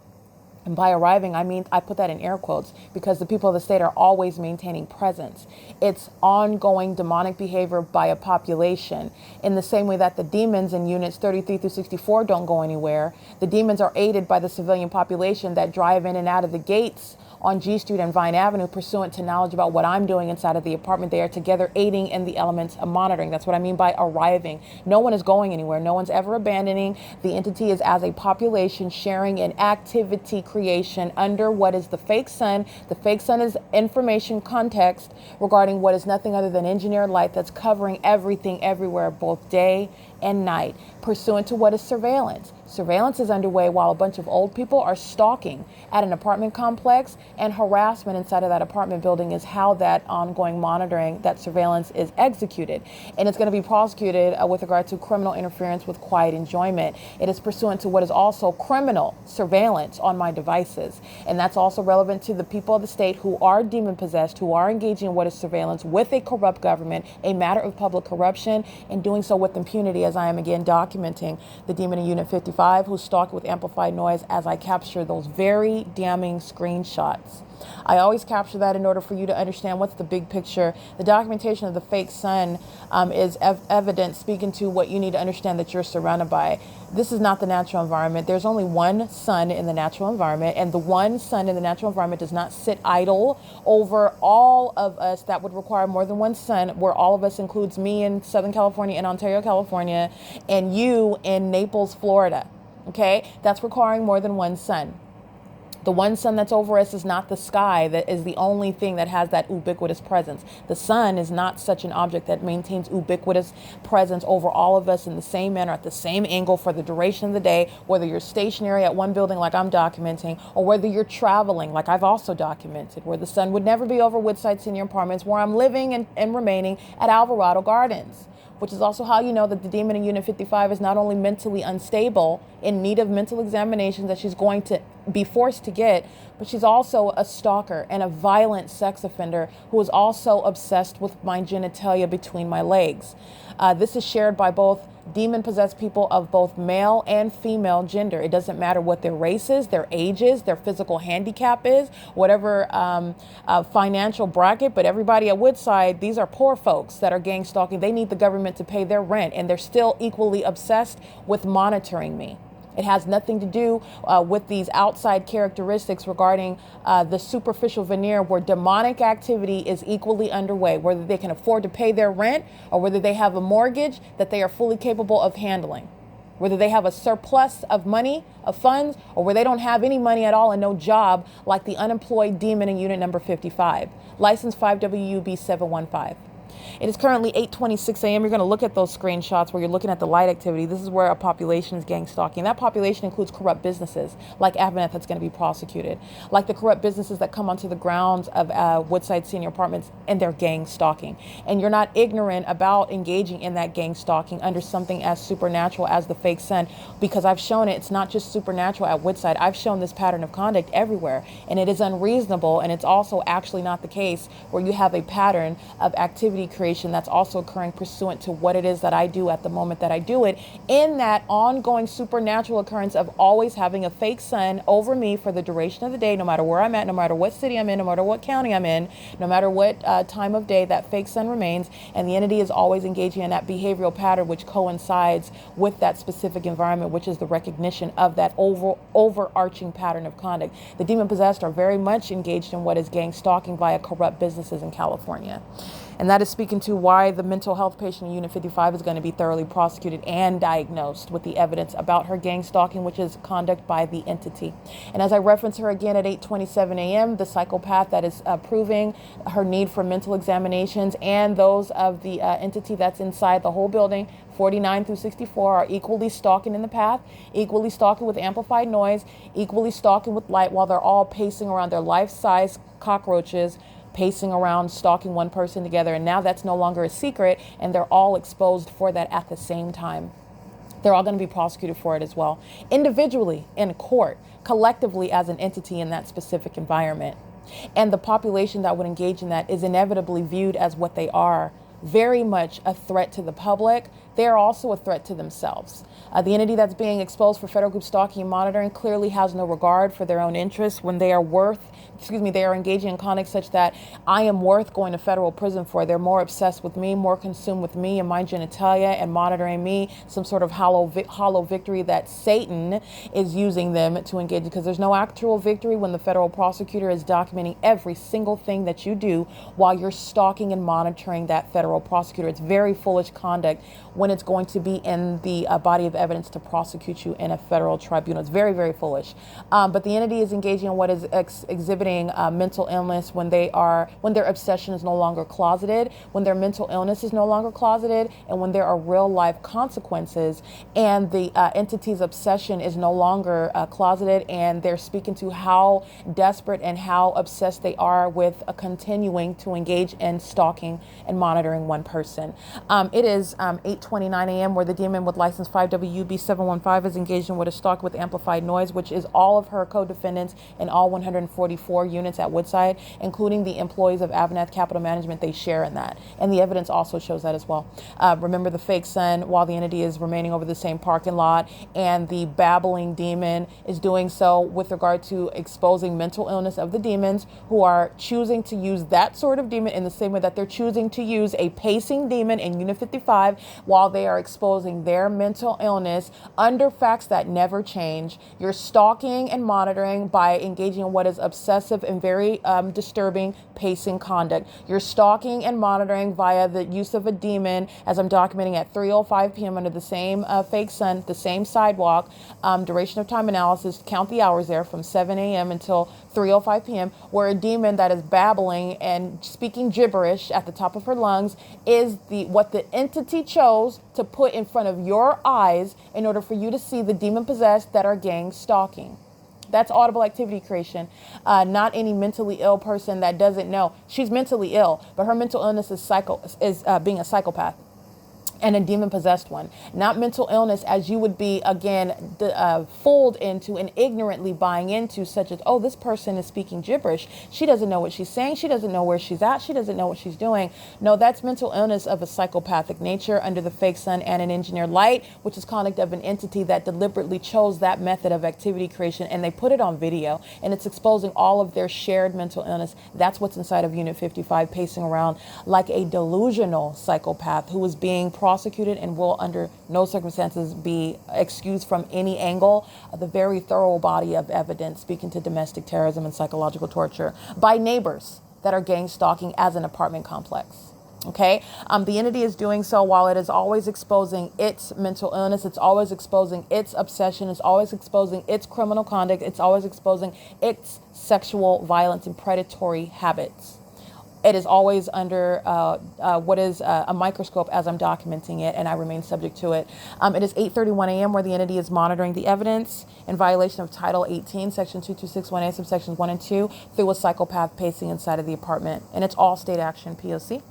and by arriving, I mean, I put that in air quotes because the people of the state are always maintaining presence. It's ongoing demonic behavior by a population in the same way that the demons in units 33 through 64 don't go anywhere. The demons are aided by the civilian population that drive in and out of the gates on G Street and Vine Avenue pursuant to knowledge about what I'm doing inside of the apartment. They are together aiding in the elements of monitoring. That's what I mean by arriving. No one is going anywhere. No one's ever abandoning. The entity is as a population sharing in activity creation under what is the fake sun. The fake sun is information context regarding what is nothing other than engineered light that's covering everything everywhere, both day and night, pursuant to what is surveillance. Surveillance is underway while a bunch of old people are stalking at an apartment complex, and harassment inside of that apartment building is how that ongoing monitoring, that surveillance is executed. And it's going to be prosecuted with regard to criminal interference with quiet enjoyment. It is pursuant to what is also criminal surveillance on my devices. And that's also relevant to the people of the state who are demon possessed, who are engaging in what is surveillance with a corrupt government, a matter of public corruption, and doing so with impunity, as I am again documenting the demon in Unit 55 who stalked with amplified noise as I capture those very damning screenshots. I always capture that in order for you to understand what's the big picture. The documentation of the fake sun is evidence speaking to what you need to understand that you're surrounded by. This is not the natural environment. There's only one sun in the natural environment, and the one sun in the natural environment does not sit idle over all of us. That would require more than one sun, where all of us includes me in Southern California and Ontario, California, and you in Naples, Florida. Okay, that's requiring more than one sun. The one sun that's over us is not the sky. That is the only thing that has that ubiquitous presence. The sun is not such an object that maintains ubiquitous presence over all of us in the same manner, at the same angle for the duration of the day, whether you're stationary at one building like I'm documenting, or whether you're traveling like I've also documented, where the sun would never be over Woodside Senior Apartments, where I'm living and remaining at Alvarado Gardens, which is also how you know that the demon in Unit 55 is not only mentally unstable, in need of mental examinations that she's going to be forced to get, but she's also a stalker and a violent sex offender who is also obsessed with my genitalia between my legs. This is shared by both demon-possessed people of both male and female gender. It doesn't matter what their race is, their age is, their physical handicap is, whatever financial bracket, but everybody at Woodside, these are poor folks that are gang stalking. They need the government to pay their rent, and they're still equally obsessed with monitoring me. It has nothing to do with these outside characteristics regarding the superficial veneer where demonic activity is equally underway, whether they can afford to pay their rent or whether they have a mortgage that they are fully capable of handling, whether they have a surplus of money, of funds, or where they don't have any money at all and no job, like the unemployed demon in unit number 55, license 5 WUB 715. It is currently 8:26 a.m. You're going to look at those screenshots where you're looking at the light activity. This is where a population is gang stalking. That population includes corrupt businesses like AVANATH that's going to be prosecuted, like the corrupt businesses that come onto the grounds of Woodside Senior Apartments, and they're gang stalking. And you're not ignorant about engaging in that gang stalking under something as supernatural as the fake sun, because I've shown it. It's not just supernatural at Woodside. I've shown this pattern of conduct everywhere, and it is unreasonable. And it's also actually not the case where you have a pattern of activity creation that's also occurring pursuant to what it is that I do at the moment that I do it, in that ongoing supernatural occurrence of always having a fake sun over me for the duration of the day, no matter where I'm at, no matter what city I'm in, no matter what county I'm in, no matter what time of day, that fake sun remains, and the entity is always engaging in that behavioral pattern which coincides with that specific environment, which is the recognition of that overarching pattern of conduct. The demon possessed are very much engaged in what is gang stalking via corrupt businesses in California. And that is speaking to why the mental health patient in Unit 55 is going to be thoroughly prosecuted and diagnosed with the evidence about her gang stalking, which is conduct by the entity. And as I reference her again at 8:27 a.m., the psychopath that is proving her need for mental examinations, and those of the entity that's inside the whole building, 49 through 64, are equally stalking in the path, equally stalking with amplified noise, equally stalking with light, while they're all pacing around their life-size cockroaches, pacing around, stalking one person together. And now that's no longer a secret, and they're all exposed for that at the same time. They're all going to be prosecuted for it as well, individually in court, collectively as an entity in that specific environment. And the population that would engage in that is inevitably viewed as what they are, very much a threat to the public. They are also a threat to themselves. The entity that's being exposed for federal group stalking and monitoring clearly has no regard for their own interests when they are they are engaging in conduct such that I am worth going to federal prison for. They're more obsessed with me, more consumed with me and my genitalia and monitoring me, some sort of hollow victory that Satan is using them to engage, because there's no actual victory when the federal prosecutor is documenting every single thing that you do while you're stalking and monitoring that federal prosecutor. It's very foolish conduct when it's going to be in the body of evidence to prosecute you in a federal tribunal. It's very, very foolish. But the entity is engaging in what is exhibiting mental illness when their obsession is no longer closeted, when their mental illness is no longer closeted, and when there are real life consequences, and the entity's obsession is no longer closeted, and they're speaking to how desperate and how obsessed they are with continuing to engage in stalking and monitoring one person. It is 8:29 a.m. where the demon with license 5WB715 is engaged in what is stalk with amplified noise, which is all of her co-defendants in all 144 units at Woodside, including the employees of AVANATH Capital Management. They share in that, and the evidence also shows that as well. Remember the fake sun, while the entity is remaining over the same parking lot, and the babbling demon is doing so with regard to exposing mental illness of the demons, who are choosing to use that sort of demon in the same way that they're choosing to use a pacing demon in Unit 55, while they are exposing their mental illness under facts that never change. You're stalking and monitoring by engaging in what is obsessive and very disturbing pacing conduct. You're stalking and monitoring via the use of a demon, as I'm documenting at 3:05 p.m. under the same fake sun, the same sidewalk. Duration of time analysis, count the hours there from 7 a.m. until 3:05 p.m., where a demon that is babbling and speaking gibberish at the top of her lungs is what the entity chose to put in front of your eyes in order for you to see the demon possessed that are gang stalking. That's audible activity creation. Not any mentally ill person that doesn't know. She's mentally ill, but her mental illness is being a psychopath and a demon-possessed one. Not mental illness as you would be, again, fooled into and ignorantly buying into, such as, oh, this person is speaking gibberish. She doesn't know what she's saying. She doesn't know where she's at. She doesn't know what she's doing. No, that's mental illness of a psychopathic nature under the fake sun and an engineered light, which is conduct of an entity that deliberately chose that method of activity creation, and they put it on video, and it's exposing all of their shared mental illness. That's what's inside of Unit 55, pacing around like a delusional psychopath who is being prosecuted and will under no circumstances be excused from any angle of the very thorough body of evidence speaking to domestic terrorism and psychological torture by neighbors that are gang stalking as an apartment complex. Okay, the entity is doing so while it is always exposing its mental illness, it's always exposing its obsession, it's always exposing its criminal conduct, it's always exposing its sexual violence and predatory habits. It is always under what is a microscope as I'm documenting it, and I remain subject to it. It is 8:31 a.m. where the entity is monitoring the evidence in violation of Title 18, Section 2261A, subsections 1 and 2, through a psychopath pacing inside of the apartment. And it's all state action, P.O.C.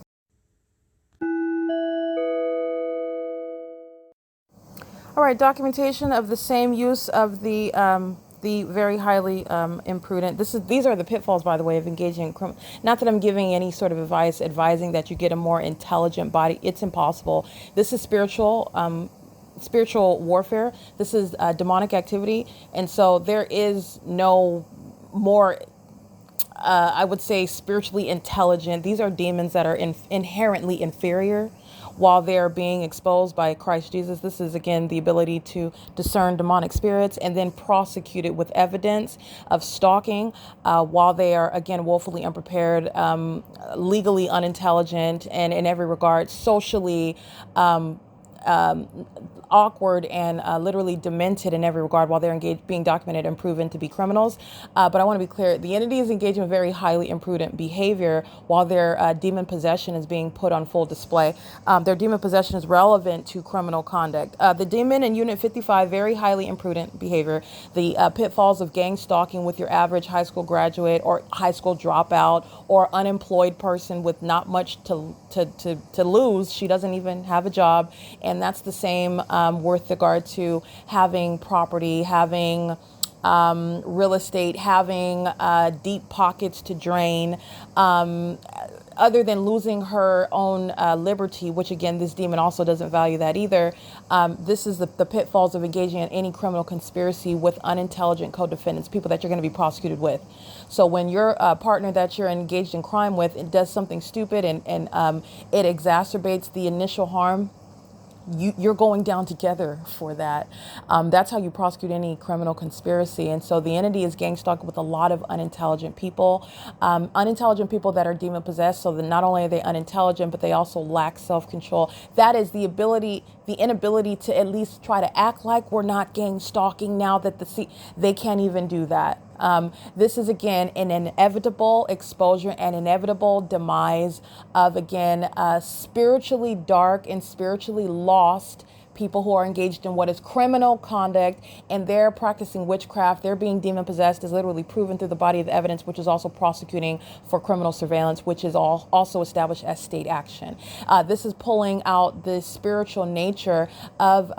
All right, documentation of the same use of the very highly imprudent. These are the pitfalls, by the way, of engaging in criminal. Not that I'm giving any sort of advice, advising that you get a more intelligent body. It's impossible. This is spiritual warfare. This is demonic activity, and so there is no more. I would say spiritually intelligent. These are demons that are inherently inferior while they're being exposed by Christ Jesus. This is, again, the ability to discern demonic spirits and then prosecute it with evidence of stalking while they are, again, woefully unprepared, legally unintelligent, and in every regard, socially awkward and literally demented in every regard while they're being documented and proven to be criminals. But I want to be clear, the entity is engaging in very highly imprudent behavior while their demon possession is being put on full display. Their demon possession is relevant to criminal conduct. The demon in Unit 55, very highly imprudent behavior. The pitfalls of gang stalking with your average high school graduate or high school dropout or unemployed person with not much to lose. She doesn't even have a job. And that's the same with regard to having property, having real estate, having deep pockets to drain, other than losing her own liberty, which again, this demon also doesn't value that either. This is the pitfalls of engaging in any criminal conspiracy with unintelligent co-defendants, people that you're going to be prosecuted with. So when your partner that you're engaged in crime with, it does something stupid and it exacerbates the initial harm, you're going down together for that. That's how you prosecute any criminal conspiracy. And so the entity is gang stalked with a lot of unintelligent people that are demon possessed. So that not only are they unintelligent, but they also lack self-control. That is the inability to at least try to act like we're not gang stalking now that they can't even do that. This is, again, an inevitable exposure and inevitable demise of, again, spiritually dark and spiritually lost people who are engaged in what is criminal conduct, and they're practicing witchcraft. They're being demon possessed, is literally proven through the body of evidence, which is also prosecuting for criminal surveillance, which is also established as state action. This is pulling out the spiritual nature of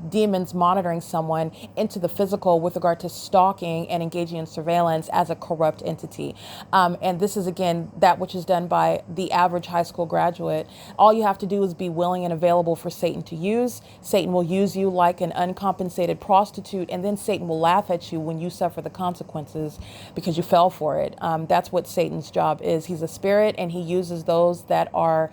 demons monitoring someone into the physical with regard to stalking and engaging in surveillance as a corrupt entity. And this is, again, that which is done by the average high school graduate. All you have to do is be willing and available for Satan to use. Satan will use you like an uncompensated prostitute, and then Satan will laugh at you when you suffer the consequences because you fell for it. That's what Satan's job is. He's a spirit, and he uses those that are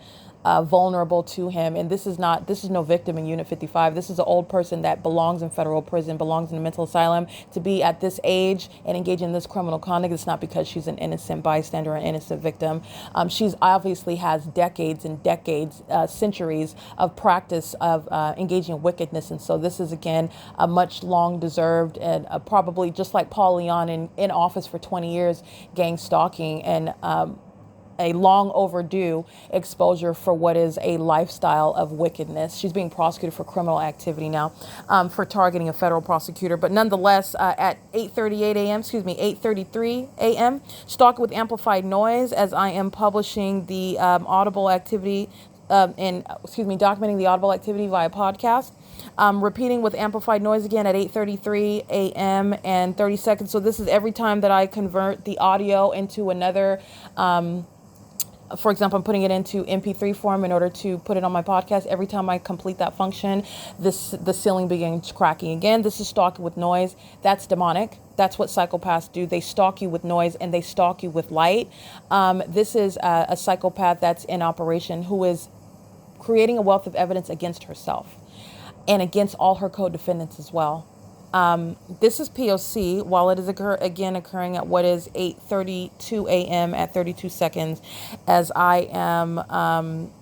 vulnerable to him. And this is no victim in Unit 55. This is an old person that belongs in federal prison, belongs in a mental asylum. To be at this age and engage in this criminal conduct, it's not because she's an innocent bystander or an innocent victim. She's obviously has decades and decades, centuries of practice of engaging in wickedness. And so this is, again, a much long deserved and probably just like Paul Leon in office for 20 years, gang stalking and a long overdue exposure for what is a lifestyle of wickedness. She's being prosecuted for criminal activity now for targeting a federal prosecutor. But nonetheless, at 8:33 a.m., stalking with amplified noise as I am publishing the audible activity documenting the audible activity via podcast. Repeating with amplified noise again at 8:33 a.m. and 30 seconds. So this is every time that I convert the audio into another for example, I'm putting it into MP3 form in order to put it on my podcast. Every time I complete that function, the ceiling begins cracking again. This is stalking with noise. That's demonic. That's what psychopaths do. They stalk you with noise and they stalk you with light. This is a psychopath that's in operation who is creating a wealth of evidence against herself and against all her co-defendants as well. This is P.O.C. while it is occurring at what is 8:32 a.m. at 32 seconds as I am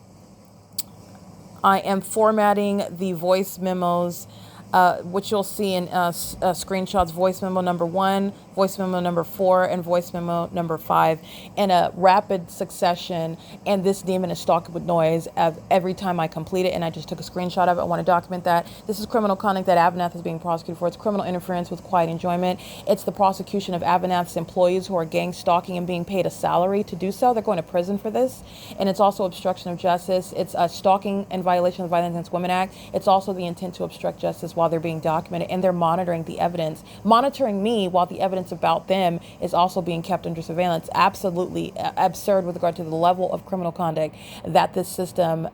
formatting the voice memos, which you'll see in screenshots. Voice memo number 1, voice memo number 4, and voice memo number 5 in a rapid succession. And this demon is stalking with noise every time I complete it. And I just took a screenshot of it. I want to document that. This is criminal conduct that AVANATH is being prosecuted for. It's criminal interference with quiet enjoyment. It's the prosecution of AVANATH's employees who are gang stalking and being paid a salary to do so. They're going to prison for this. And it's also obstruction of justice. It's stalking in violation of the Violence Against Women Act. It's also the intent to obstruct justice while they're being documented, and they're monitoring the evidence. Monitoring me while the evidence about them is also being kept under surveillance. Absolutely absurd with regard to the level of criminal conduct that this system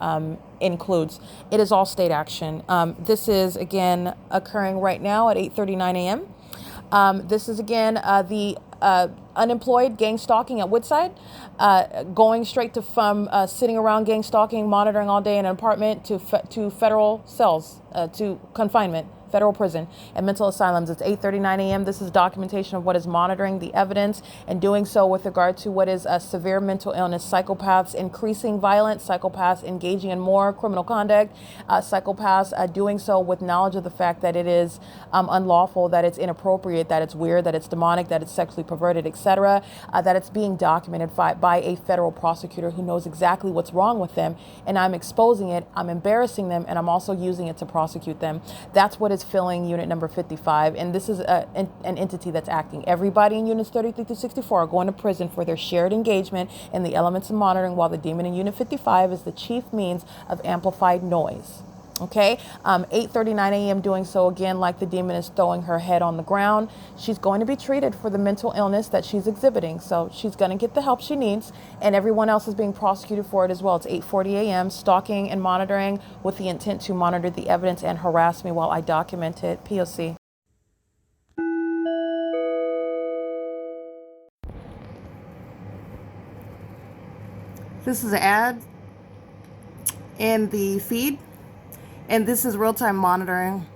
includes. It is all state action. This is again occurring right now at 8:39 a.m. This is again the unemployed gang stalking at Woodside, going straight to from sitting around gang stalking, monitoring all day in an apartment to federal cells, to confinement, federal prison, and mental asylums. It's 8:39 a.m. This is documentation of what is monitoring the evidence and doing so with regard to what is a severe mental illness, psychopaths increasing violence, psychopaths engaging in more criminal conduct, psychopaths doing so with knowledge of the fact that it is unlawful, that it's inappropriate, that it's weird, that it's demonic, that it's sexually perverted, etc., that it's being documented by a federal prosecutor who knows exactly what's wrong with them, and I'm exposing it, I'm embarrassing them, and I'm also using it to prosecute them. That's what is filling unit number 55, and this is an entity that's acting. Everybody in units 33 through 64 are going to prison for their shared engagement in the elements of monitoring, while the demon in unit 55 is the chief means of amplified noise. Okay, 8:39 a.m. doing so again, like the demon is throwing her head on the ground. She's going to be treated for the mental illness that she's exhibiting. So she's going to get the help she needs, and everyone else is being prosecuted for it as well. It's 8:40 a.m. stalking and monitoring with the intent to monitor the evidence and harass me while I document it. P.O.C. This is an ad in the feed, and this is real-time monitoring.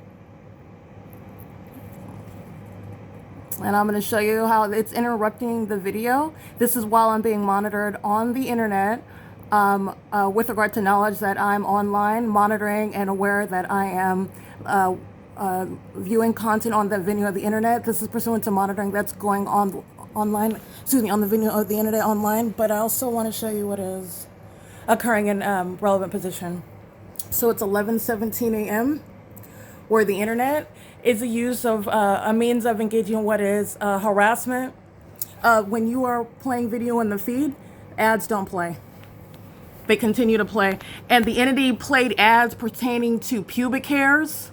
And I'm going to show you how it's interrupting the video. This is while I'm being monitored on the internet with regard to knowledge that I'm online, monitoring and aware that I am viewing content on the venue of the internet. This is pursuant to monitoring that's going on online, on the venue of the internet online. But I also want to show you what is occurring in relevant position. So it's 11:17 a.m. where the internet is a use of a means of engaging in what is harassment. When you are playing video in the feed, ads don't play. They continue to play. And the entity played ads pertaining to pubic hairs.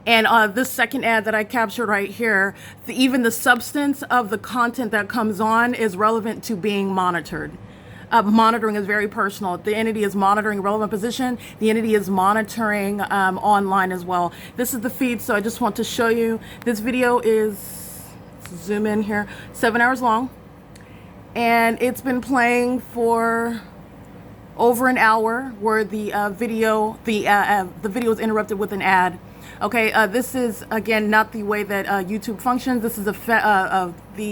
And this second ad that I captured right here, even the substance of the content that comes on is relevant to being monitored. Monitoring is very personal. The entity is monitoring relevant position. The entity is monitoring online as well. This is the feed, so I just want to show you. This video is, zoom in here, 7 hours long. And it's been playing for over an hour where the video is interrupted with an ad. Okay, this is, again, not the way that YouTube functions. This is the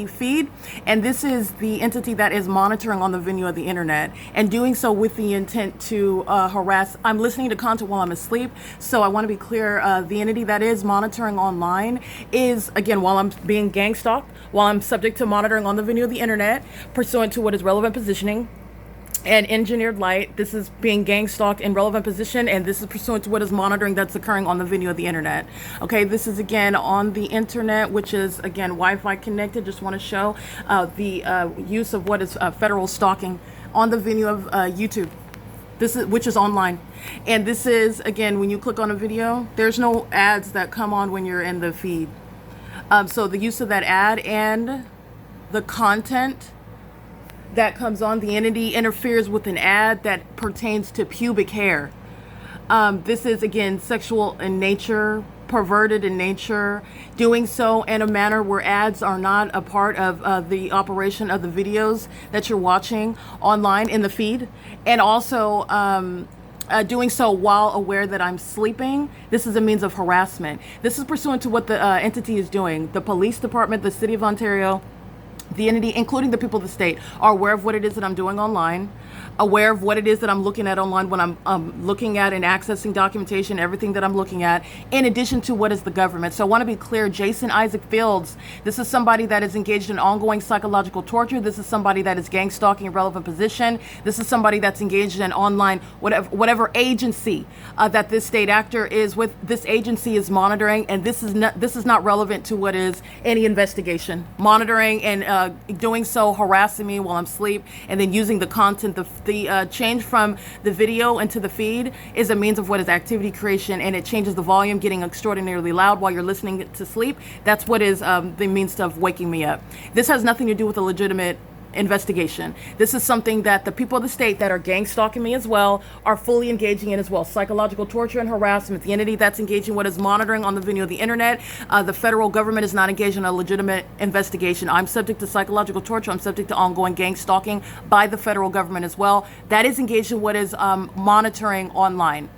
feed, and this is the entity that is monitoring on the venue of the internet and doing so with the intent to harass. I'm listening to content while I'm asleep, so I want to be clear. The entity that is monitoring online is, again, while I'm being gang stalked, while I'm subject to monitoring on the venue of the internet, pursuant to what is relevant positioning and engineered light. This is being gang stalked in relevant position, and this is pursuant to what is monitoring that's occurring on the venue of the internet. Okay, this is again on the internet, which is again Wi-Fi connected. Just want to show the use of what is federal stalking on the venue of YouTube. This is, which is online, and this is again when you click on a video, there's no ads that come on when you're in the feed. So the use of that ad and the content that comes on, the entity interferes with an ad that pertains to pubic hair. This is, again, sexual in nature, perverted in nature, doing so in a manner where ads are not a part of the operation of the videos that you're watching online in the feed, and also doing so while aware that I'm sleeping. This is a means of harassment. This is pursuant to what the entity is doing. The police department, the city of Ontario, The entity, including the people of the state, are aware of what it is that I'm doing online, aware of what it is that I'm looking at online when I'm looking at and accessing documentation, everything that I'm looking at, in addition to what is the government. So I want to be clear, Jason Isaac Fields, this is somebody that is engaged in ongoing psychological torture. This is somebody that is gang stalking a relevant position. This is somebody that's engaged in online, whatever agency that this state actor is with. This agency is monitoring, and this is not relevant to what is any investigation. Monitoring and doing so, harassing me while I'm asleep, and then using the content, the change from the video into the feed is a means of what is activity creation, and it changes the volume, getting extraordinarily loud while you're listening to sleep. That's what is the means of waking me up. This has nothing to do with a legitimate investigation. This is something that the people of the state that are gang stalking me as well are fully engaging in as well. Psychological torture and harassment. The entity that's engaging what is monitoring on the video of the internet. The federal government is not engaged in a legitimate investigation. I'm subject to psychological torture. I'm subject to ongoing gang stalking by the federal government as well. That is engaged in what is monitoring online.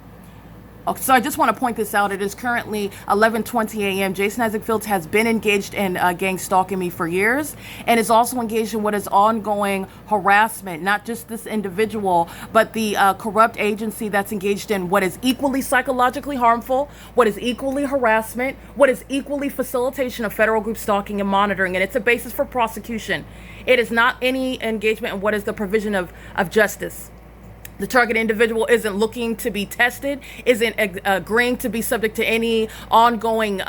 So I just want to point this out. It is currently 11:20 a.m. Jason Isaac Fields has been engaged in gang stalking me for years, and is also engaged in what is ongoing harassment, not just this individual, but the corrupt agency that's engaged in what is equally psychologically harmful, what is equally harassment, what is equally facilitation of federal group stalking and monitoring, and it's a basis for prosecution. It is not any engagement in what is the provision of justice. The target individual isn't looking to be tested, isn't agreeing to be subject to any ongoing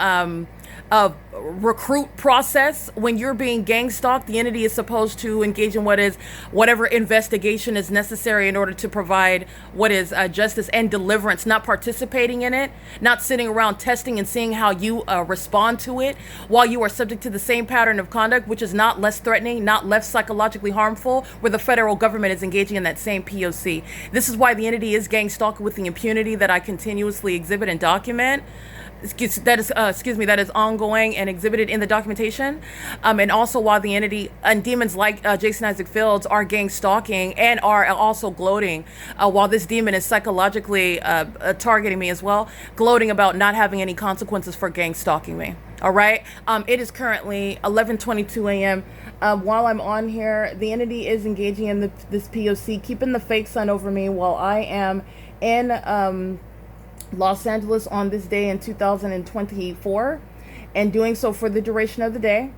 recruit process. When you're being gang stalked, the entity is supposed to engage in whatever investigation is necessary in order to provide what is justice and deliverance, not participating in it, not sitting around testing and seeing how you respond to it while you are subject to the same pattern of conduct, which is not less threatening, not less psychologically harmful, where the federal government is engaging in that same P.O.C. This is why the entity is gang stalking with the impunity that I continuously exhibit and document. That is ongoing and exhibited in the documentation, and also while the entity and demons like Jason Isaac Fields are gang stalking and are also gloating, while this demon is psychologically targeting me as well, gloating about not having any consequences for gang stalking me. All right. It is currently 11:22 a.m. While I'm on here, the entity is engaging in this P.O.C, keeping the fake sun over me while I am in Los Angeles on this day in 2024, and doing so for the duration of the day.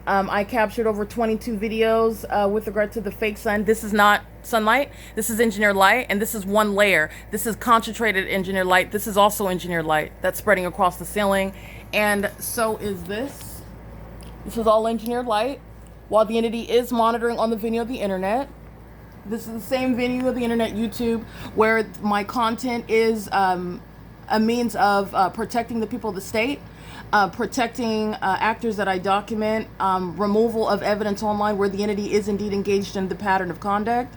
I captured over 22 videos with regard to the fake sun. This is not sunlight. This is engineered light, and this is one layer. This is concentrated engineered light. This is also engineered light that's spreading across the ceiling, and so is this. This is all engineered light, while the entity is monitoring on the video of the internet. This is the same video of the internet, YouTube, where my content is a means of protecting the people of the state, protecting actors that I document, removal of evidence online where the entity is indeed engaged in the pattern of conduct,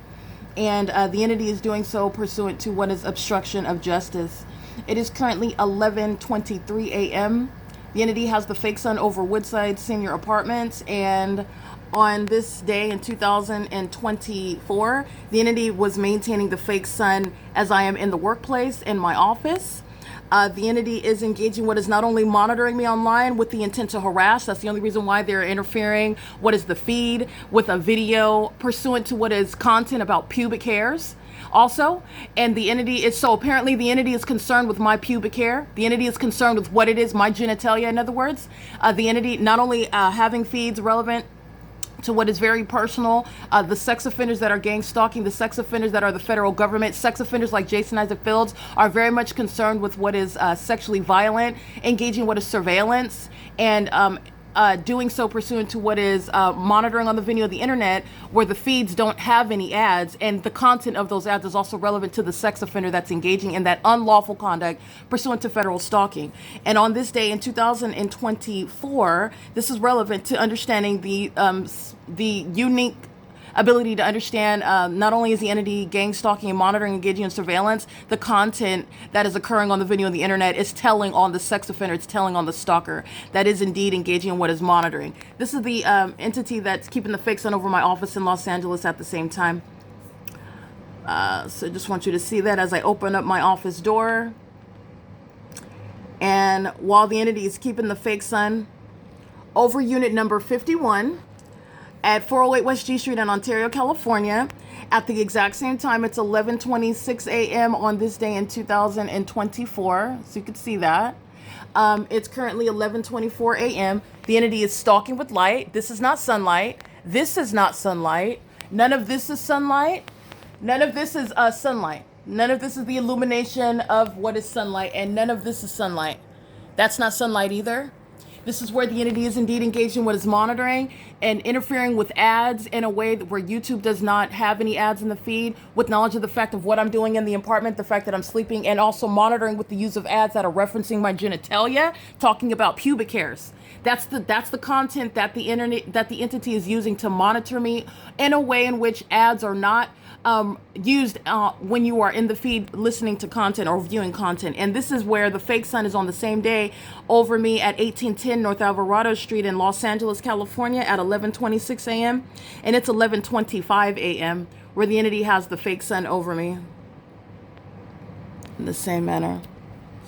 and the entity is doing so pursuant to what is obstruction of justice. It is currently 11:23 a.m. The entity has the fake sun over Woodside Senior Apartments, and on this day in 2024, the entity was maintaining the fake sun as I am in the workplace, in my office. The entity is engaging what is not only monitoring me online with the intent to harass. That's the only reason why they're interfering. What is the feed with a video pursuant to what is content about pubic hairs also. And the entity is, so apparently the entity is concerned with my pubic hair. The entity is concerned with what it is, my genitalia, in other words. The entity not only having feeds relevant to what is very personal, the sex offenders that are gang stalking, the sex offenders that are the federal government, sex offenders like Jason Isaac Fields are very much concerned with what is sexually violent, engaging what is surveillance, and doing so pursuant to what is monitoring on the video of the internet, where the feeds don't have any ads, and the content of those ads is also relevant to the sex offender that's engaging in that unlawful conduct pursuant to federal stalking. And on this day in 2024, this is relevant to understanding the unique ability to understand not only is the entity gang stalking and monitoring, engaging in surveillance, the content that is occurring on the video on the internet is telling on the sex offender, it's telling on the stalker that is indeed engaging in what is monitoring. This is the entity that's keeping the fake sun over my office in Los Angeles at the same time. So just want you to see that as I open up my office door. And while the entity is keeping the fake sun over unit number 51, at 408 West G Street in Ontario, California. At the exact same time, it's 11:26 a.m. on this day in 2024, so you can see that. It's currently 11:24 a.m. The entity is stalking with light. This is not sunlight. This is not sunlight. None of this is sunlight. None of this is sunlight. None of this is the illumination of what is sunlight, and none of this is sunlight. That's not sunlight either. This is where the entity is indeed engaged in what is monitoring and interfering with ads in a way where YouTube does not have any ads in the feed, with knowledge of the fact of what I'm doing in the apartment, the fact that I'm sleeping, and also monitoring with the use of ads that are referencing my genitalia, talking about pubic hairs. That's the content that the entity is using to monitor me in a way in which ads are not used when you are in the feed listening to content or viewing content. And this is where the fake sun is on the same day over me at 1810 North Alvarado Street in Los Angeles, California at 11:26 a.m. And it's 11:25 a.m. where the entity has the fake sun over me in the same manner.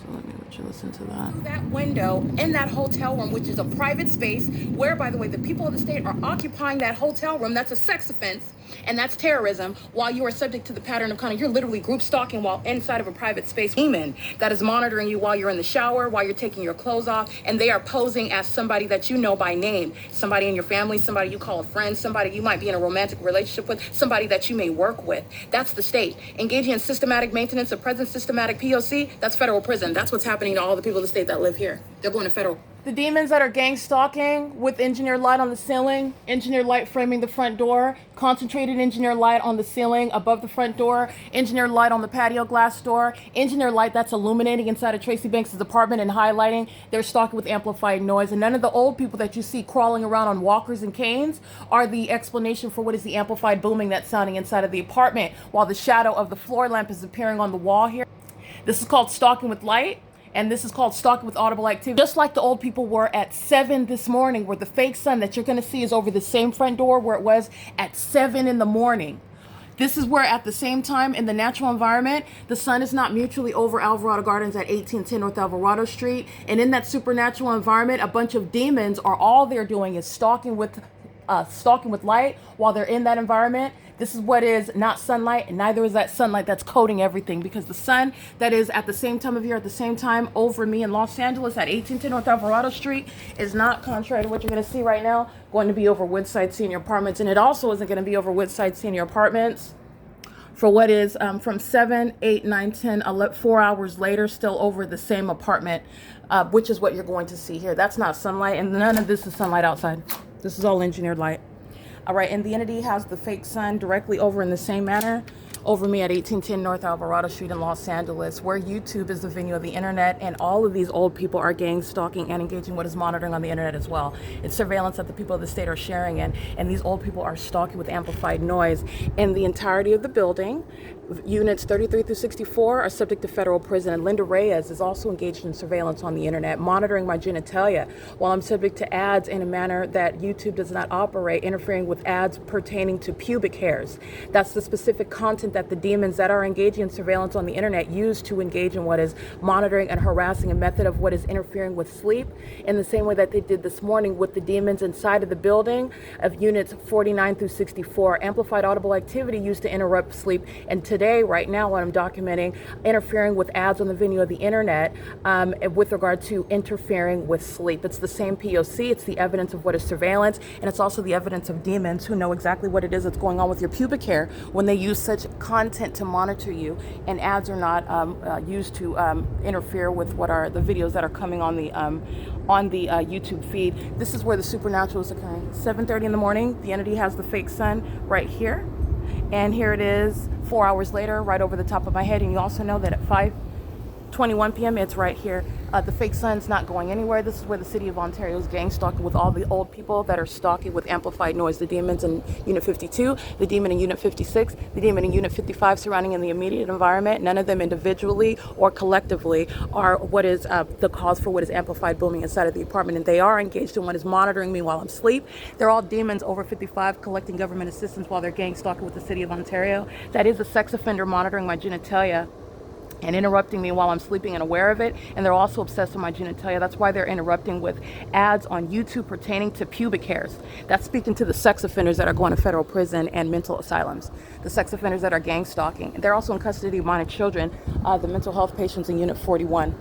So let me let you listen to that. That window in that hotel room, which is a private space where, by the way, the people of the state are occupying that hotel room. That's a sex offense. And that's terrorism, while you are subject to the pattern of conduct. You're literally group stalking while inside of a private space. Demon that is monitoring you while you're in the shower, while you're taking your clothes off, and they are posing as somebody that you know by name, somebody in your family, somebody you call a friend, somebody you might be in a romantic relationship with, somebody that you may work with. That's the state. Engaging in systematic maintenance of present systematic P.O.C, that's federal prison. That's what's happening to all the people of the state that live here. They're going to federal. The demons that are gang stalking with engineered light on the ceiling, engineered light framing the front door, concentrated engineered light on the ceiling above the front door, engineered light on the patio glass door, engineered light that's illuminating inside of Tracy Banks' apartment and highlighting. They're stalking with amplified noise. And none of the old people that you see crawling around on walkers and canes are the explanation for what is the amplified booming that's sounding inside of the apartment, while the shadow of the floor lamp is appearing on the wall here. This is called stalking with light. And this is called stalking with audible activity. Just like the old people were at 7 this morning, where the fake sun that you're going to see is over the same front door where it was at 7 in the morning. This is where at the same time in the natural environment, the sun is not mutually over Alvarado Gardens at 1810 North Alvarado Street. And in that supernatural environment, a bunch of demons are all they're doing is stalking with light while they're in that environment. This is what is not sunlight, and neither is that sunlight that's coating everything, because the sun that is at the same time of year, at the same time over me in Los Angeles at 1810 North Alvarado Street is not, contrary to what you're going to see right now, going to be over Woodside Senior Apartments. And it also isn't going to be over Woodside Senior Apartments for what is from 7, 8, 9, 10, 11, 4 hours later, still over the same apartment, which is what you're going to see here. That's not sunlight, and none of this is sunlight outside. This is all engineered light. All right, and the entity has the fake sun directly over in the same manner over me at 1810 North Alvarado Street in Los Angeles, where YouTube is the venue of the internet, and all of these old people are gang stalking and engaging what is monitoring on the internet as well. It's surveillance that the people of the state are sharing in, and these old people are stalking with amplified noise. In the entirety of the building, units 33 through 64 are subject to federal prison, and Linda Reyes is also engaged in surveillance on the internet, monitoring my genitalia while I'm subject to ads in a manner that YouTube does not operate, interfering with ads pertaining to pubic hairs. That's the specific content that the demons that are engaging in surveillance on the internet use to engage in what is monitoring and harassing, a method of what is interfering with sleep, in the same way that they did this morning with the demons inside of the building of units 49 through 64. Amplified audible activity used to interrupt sleep, and today, right now, what I'm documenting, interfering with ads on the venue of the internet with regard to interfering with sleep. It's the same P.O.C. It's the evidence of what is surveillance, and it's also the evidence of demons who know exactly what it is that's going on with your pubic hair when they use such content to monitor you, and ads are not used to interfere with what are the videos that are coming on the YouTube feed. This is where the supernatural is occurring. 7:30 in the morning, the entity has the fake sun right here, and here it is 4 hours later, right over the top of my head. And you also know that at 5:21 p.m. it's right here. The fake sun's not going anywhere. This is where the city of Ontario is gang stalking with all the old people that are stalking with amplified noise. The demons in Unit 52, the demon in Unit 56, the demon in Unit 55 surrounding in the immediate environment. None of them individually or collectively are what is the cause for what is amplified booming inside of the apartment. And they are engaged in what is monitoring me while I'm asleep. They're all demons over 55 collecting government assistance while they're gang stalking with the city of Ontario. That is a sex offender monitoring my genitalia and interrupting me while I'm sleeping and aware of it. And they're also obsessed with my genitalia. That's why they're interrupting with ads on YouTube pertaining to pubic hairs. That's speaking to the sex offenders that are going to federal prison and mental asylums, the sex offenders that are gang stalking. They're also in custody of minor children, the mental health patients in Unit 41.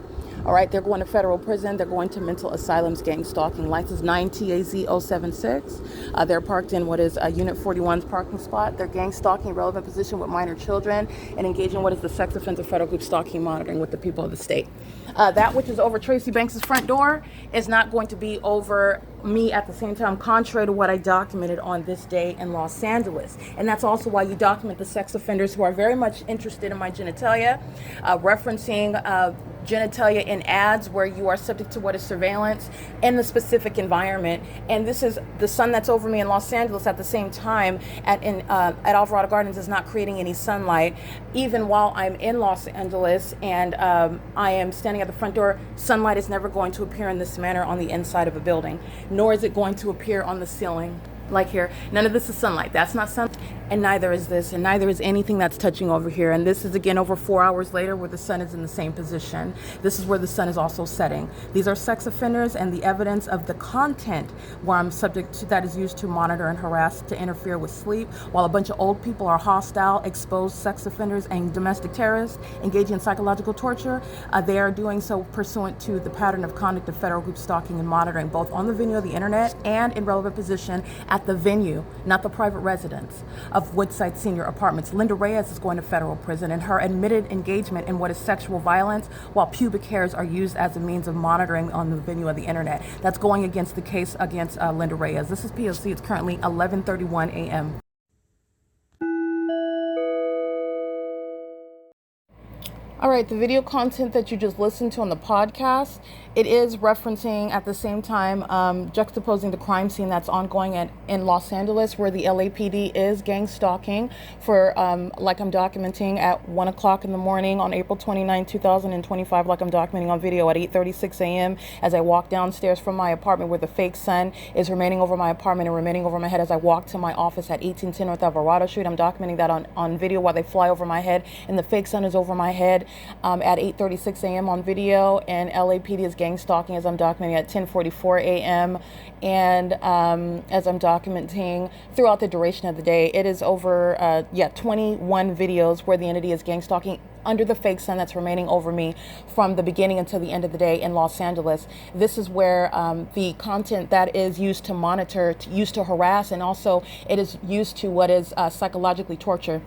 All right, they're going to federal prison. They're going to mental asylums, gang stalking. License 9TAZ076. They're parked in what is Unit 41's parking spot. They're gang stalking, relevant position with minor children, and engaging what is the sex offender federal group stalking monitoring with the people of the state. That which is over Tracy Banks' front door is not going to be over me at the same time, contrary to what I documented on this day in Los Angeles. And that's also why you document the sex offenders who are very much interested in my genitalia, referencing genitalia in ads where you are subject to what is surveillance in the specific environment. And this is the sun that's over me in Los Angeles at the same time at Alvarado Gardens is not creating any sunlight. Even while I'm in Los Angeles and I am standing at the front door, sunlight is never going to appear in this manner on the inside of a building, nor is it going to appear on the ceiling. Like here, none of this is sunlight. That's not sun, and neither is this, and neither is anything that's touching over here. And this is again over 4 hours later where the sun is in the same position. This is where the sun is also setting. These are sex offenders and the evidence of the content where I'm subject to that is used to monitor and harass to interfere with sleep, while a bunch of old people are hostile, exposed sex offenders and domestic terrorists engaging in psychological torture. They are doing so pursuant to the pattern of conduct of federal group stalking and monitoring, both on the venue of the internet and in relevant position at the venue, not the private residence of Woodside Senior Apartments. Linda Reyes is going to federal prison in her admitted engagement in what is sexual violence, while pubic hairs are used as a means of monitoring on the venue of the internet. That's going against the case against Linda Reyes. This is P.O.C. It's currently 11:31 a.m. All right, the video content that you just listened to on the podcast, it is referencing at the same time juxtaposing the crime scene that's ongoing in Los Angeles, where the LAPD is gang stalking for, like I'm documenting at 1 o'clock in the morning on April 29, 2025, like I'm documenting on video at 8:36 a.m. as I walk downstairs from my apartment where the fake sun is remaining over my apartment and remaining over my head as I walk to my office at 1810 North Alvarado Street. I'm documenting that on video while they fly over my head and the fake sun is over my head. At 8:36 a.m. on video, and LAPD is gang stalking as I'm documenting at 10:44 a.m. And as I'm documenting throughout the duration of the day, it is over 21 videos where the entity is gang stalking under the fake sun that's remaining over me from the beginning until the end of the day in Los Angeles. This is where the content that is used to monitor, used to harass, and also it is used to what is psychologically torture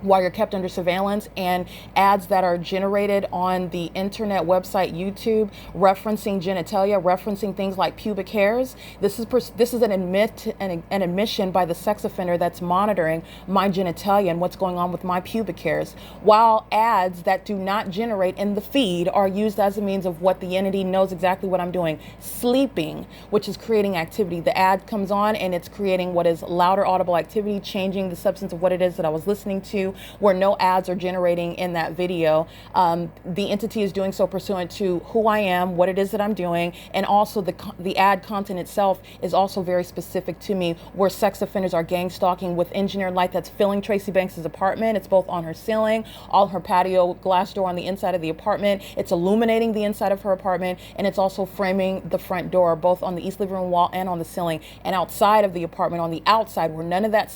while you're kept under surveillance, and ads that are generated on the internet website YouTube referencing genitalia, referencing things like pubic hairs. This is an admission by the sex offender that's monitoring my genitalia and what's going on with my pubic hairs, while ads that do not generate in the feed are used as a means of what the entity knows exactly what I'm doing, sleeping, which is creating activity. The ad comes on and it's creating what is louder audible activity, changing the substance of what it is that I was listening to, where no ads are generating in that video. The entity is doing so pursuant to who I am, what it is that I'm doing, and also the ad content itself is also very specific to me, where sex offenders are gang stalking with engineered light that's filling Tracy Banks' apartment. It's both on her ceiling, on her patio glass door on the inside of the apartment. It's illuminating the inside of her apartment, and it's also framing the front door, both on the east living room wall and on the ceiling. And outside of the apartment, on the outside, where none of that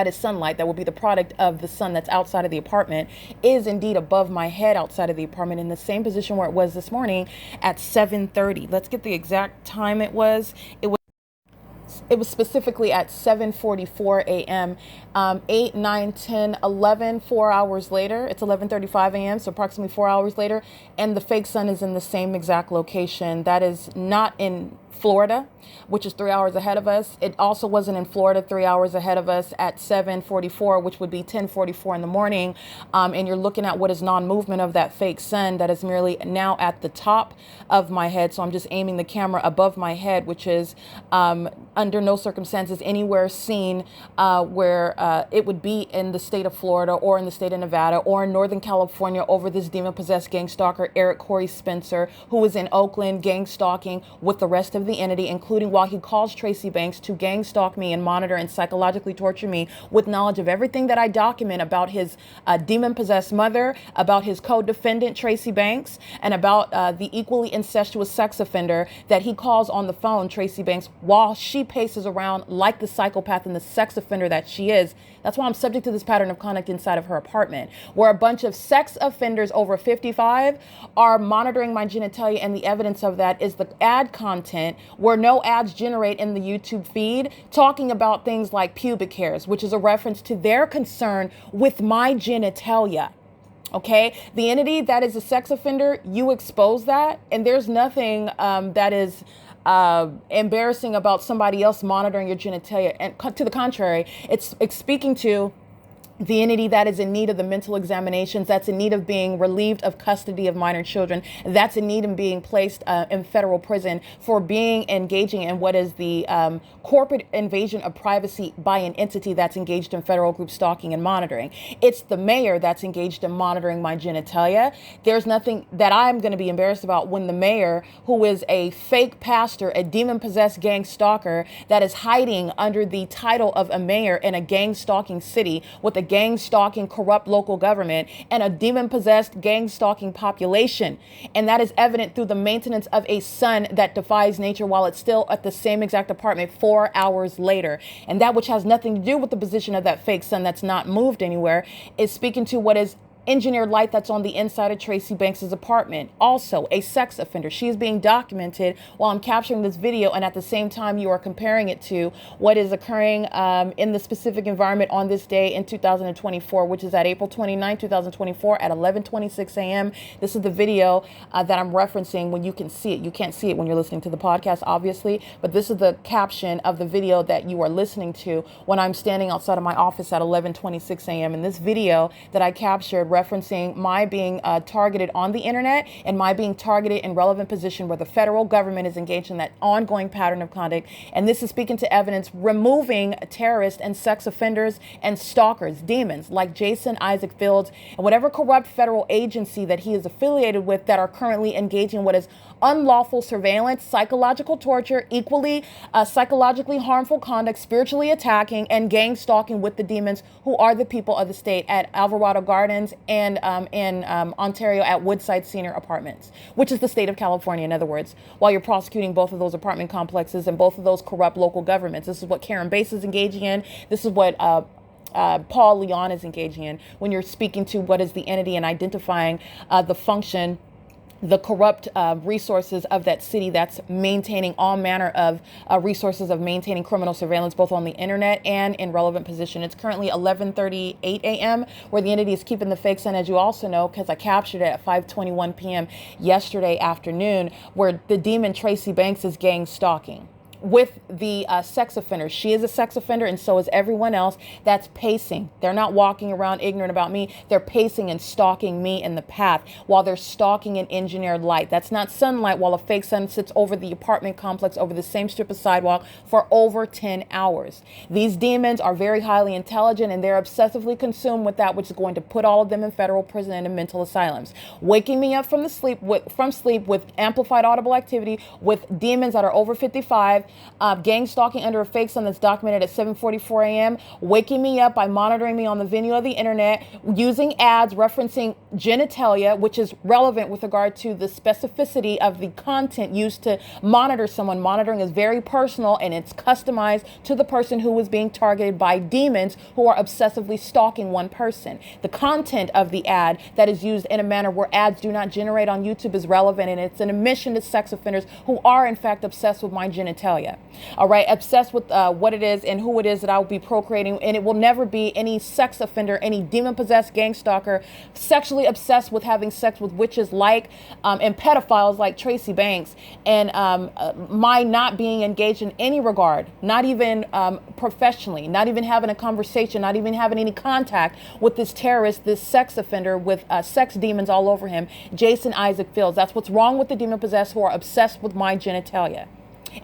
is sunlight that will be the product of the sun that's outside of the apartment, is indeed above my head outside of the apartment in the same position where it was this morning at 7:30. Let's get the exact time it was. It was specifically at 7:44 a.m., 8, 9, 10, 11, 4 hours later. It's 11:35 a.m., so approximately 4 hours later, and the fake sun is in the same exact location. That is not in Florida, which is 3 hours ahead of us. It also wasn't in Florida 3 hours ahead of us at 7:44, which would be 10:44 in the morning. And you're looking at what is non-movement of that fake sun that is merely now at the top of my head. So I'm just aiming the camera above my head, which is under no circumstances anywhere seen where it would be in the state of Florida or in the state of Nevada or in Northern California over this demon-possessed gang stalker, Eric Corey Spencer, who was in Oakland gang stalking with the rest of of the entity, including while he calls Tracy Banks to gang stalk me and monitor and psychologically torture me with knowledge of everything that I document about his demon-possessed mother, about his co-defendant Tracy Banks, and about the equally incestuous sex offender that he calls on the phone, Tracy Banks, while she paces around like the psychopath and the sex offender that she is. That's why I'm subject to this pattern of conduct inside of her apartment, where a bunch of sex offenders over 55 are monitoring my genitalia, and the evidence of that is the ad content where no ads generate in the YouTube feed talking about things like pubic hairs, which is a reference to their concern with my genitalia. Okay, the entity that is a sex offender, you expose that, and there's nothing that is embarrassing about somebody else monitoring your genitalia. And to the contrary, it's speaking to the entity that is in need of the mental examinations, that's in need of being relieved of custody of minor children, that's in need of being placed in federal prison for engaging in what is the corporate invasion of privacy by an entity that's engaged in federal group stalking and monitoring. It's the mayor that's engaged in monitoring my genitalia. There's nothing that I'm going to be embarrassed about when the mayor, who is a fake pastor, a demon-possessed gang stalker that is hiding under the title of a mayor in a gang stalking city with a gang stalking corrupt local government and a demon-possessed gang stalking population. And that is evident through the maintenance of a sun that defies nature while it's still at the same exact apartment 4 hours later. And that which has nothing to do with the position of that fake sun that's not moved anywhere is speaking to what is engineered light that's on the inside of Tracy Banks's apartment. Also, a sex offender. She is being documented while I'm capturing this video, and at the same time, you are comparing it to what is occurring in the specific environment on this day in 2024, which is at April 29, 2024 at 11:26 a.m. This is the video that I'm referencing when you can see it. You can't see it when you're listening to the podcast, obviously, but this is the caption of the video that you are listening to when I'm standing outside of my office at 11:26 a.m. And this video that I captured referencing my being targeted on the internet and my being targeted in relevant position where the federal government is engaged in that ongoing pattern of conduct. And this is speaking to evidence removing terrorists and sex offenders and stalkers, demons like Jason Isaac Fields and whatever corrupt federal agency that he is affiliated with that are currently engaging in what is unlawful surveillance, psychological torture, equally psychologically harmful conduct, spiritually attacking, and gang stalking with the demons who are the people of the state at Alvarado Gardens and in Ontario at Woodside Senior Apartments, which is the state of California, in other words, while you're prosecuting both of those apartment complexes and both of those corrupt local governments. This is what Karen Bass is engaging in. This is what Paul Leon is engaging in when you're speaking to what is the entity and identifying the function, the corrupt resources of that city that's maintaining all manner of resources of maintaining criminal surveillance, both on the internet and in relevant position. It's currently 11:38 a.m. where the entity is keeping the fake sun, as you also know, because I captured it at 5:21 p.m. yesterday afternoon, where the demon Tracy Banks is gang stalking with the sex offender. She is a sex offender, and so is everyone else that's pacing. They're not walking around ignorant about me. They're pacing and stalking me in the path while they're stalking an engineered light. That's not sunlight, while a fake sun sits over the apartment complex over the same strip of sidewalk for over 10 hours. These demons are very highly intelligent, and they're obsessively consumed with that which is going to put all of them in federal prison and in mental asylums. Waking me up from sleep with amplified audible activity, with demons that are over 55, gang stalking under a fake sun that's documented at 7:44 a.m., waking me up by monitoring me on the venue of the internet, using ads referencing genitalia, which is relevant with regard to the specificity of the content used to monitor someone. Monitoring is very personal, and it's customized to the person who is being targeted by demons who are obsessively stalking one person. The content of the ad that is used in a manner where ads do not generate on YouTube is relevant, and it's an admission to sex offenders who are in fact obsessed with my genitalia. All right, obsessed with what it is and who it is that I will be procreating, and it will never be any sex offender, any demon-possessed gang stalker, sexually obsessed with having sex with witches like and pedophiles like Tracy Banks, and my not being engaged in any regard, not even professionally, not even having a conversation, not even having any contact with this terrorist, this sex offender with sex demons all over him, Jason Isaac Fields. That's what's wrong with the demon-possessed who are obsessed with my genitalia.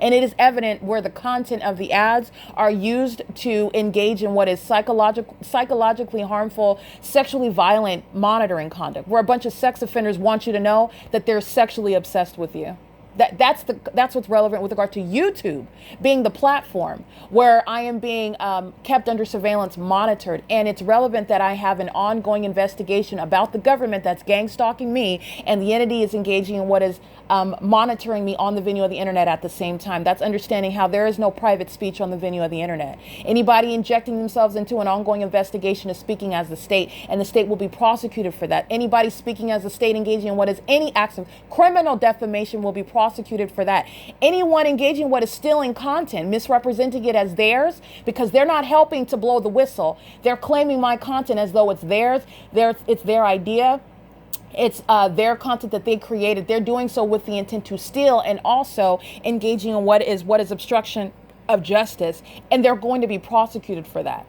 And it is evident where the content of the ads are used to engage in what is psychologically harmful, sexually violent monitoring conduct, where a bunch of sex offenders want you to know that they're sexually obsessed with you. That's what's relevant with regard to YouTube being the platform where I am being kept under surveillance, monitored, and it's relevant that I have an ongoing investigation about the government that's gang stalking me, and the entity is engaging in what is monitoring me on the venue of the internet at the same time. That's understanding how there is no private speech on the venue of the internet. Anybody injecting themselves into an ongoing investigation is speaking as the state, and the state will be prosecuted for that. Anybody speaking as the state engaging in what is any acts of criminal defamation will be prosecuted for that. Anyone engaging in what is stealing content, misrepresenting it as theirs, because they're not helping to blow the whistle. They're claiming my content as though it's theirs. It's their idea. It's their content that they created. They're doing so with the intent to steal, and also engaging in what is obstruction of justice, and they're going to be prosecuted for that.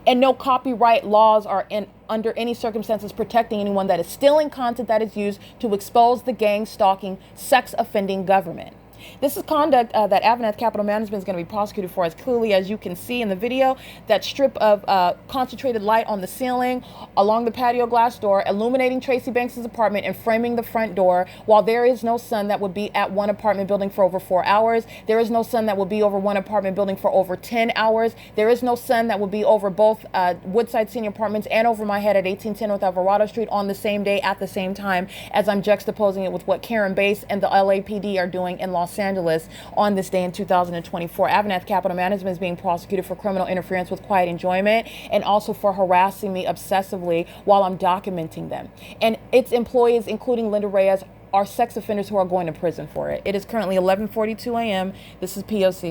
And no copyright laws are under any circumstances protecting anyone that is stealing content that is used to expose the gang stalking, sex offending government. This is conduct that AVANATH Capital Management is going to be prosecuted for, as clearly as you can see in the video. That strip of concentrated light on the ceiling along the patio glass door, illuminating Tracy Banks' apartment and framing the front door, while there is no sun that would be at one apartment building for over 4 hours. There is no sun that will be over one apartment building for over 10 hours. There is no sun that will be over both Woodside Senior Apartments and over my head at 1810 North Alvarado Street on the same day at the same time, as I'm juxtaposing it with what Karen Bass and the LAPD are doing in Los Angeles on this day in 2024. AVANATH Capital Management is being prosecuted for criminal interference with quiet enjoyment, and also for harassing me obsessively while I'm documenting them. And its employees, including Linda Reyes, are sex offenders who are going to prison for it. It is currently 11:42 a.m. This is P.O.C.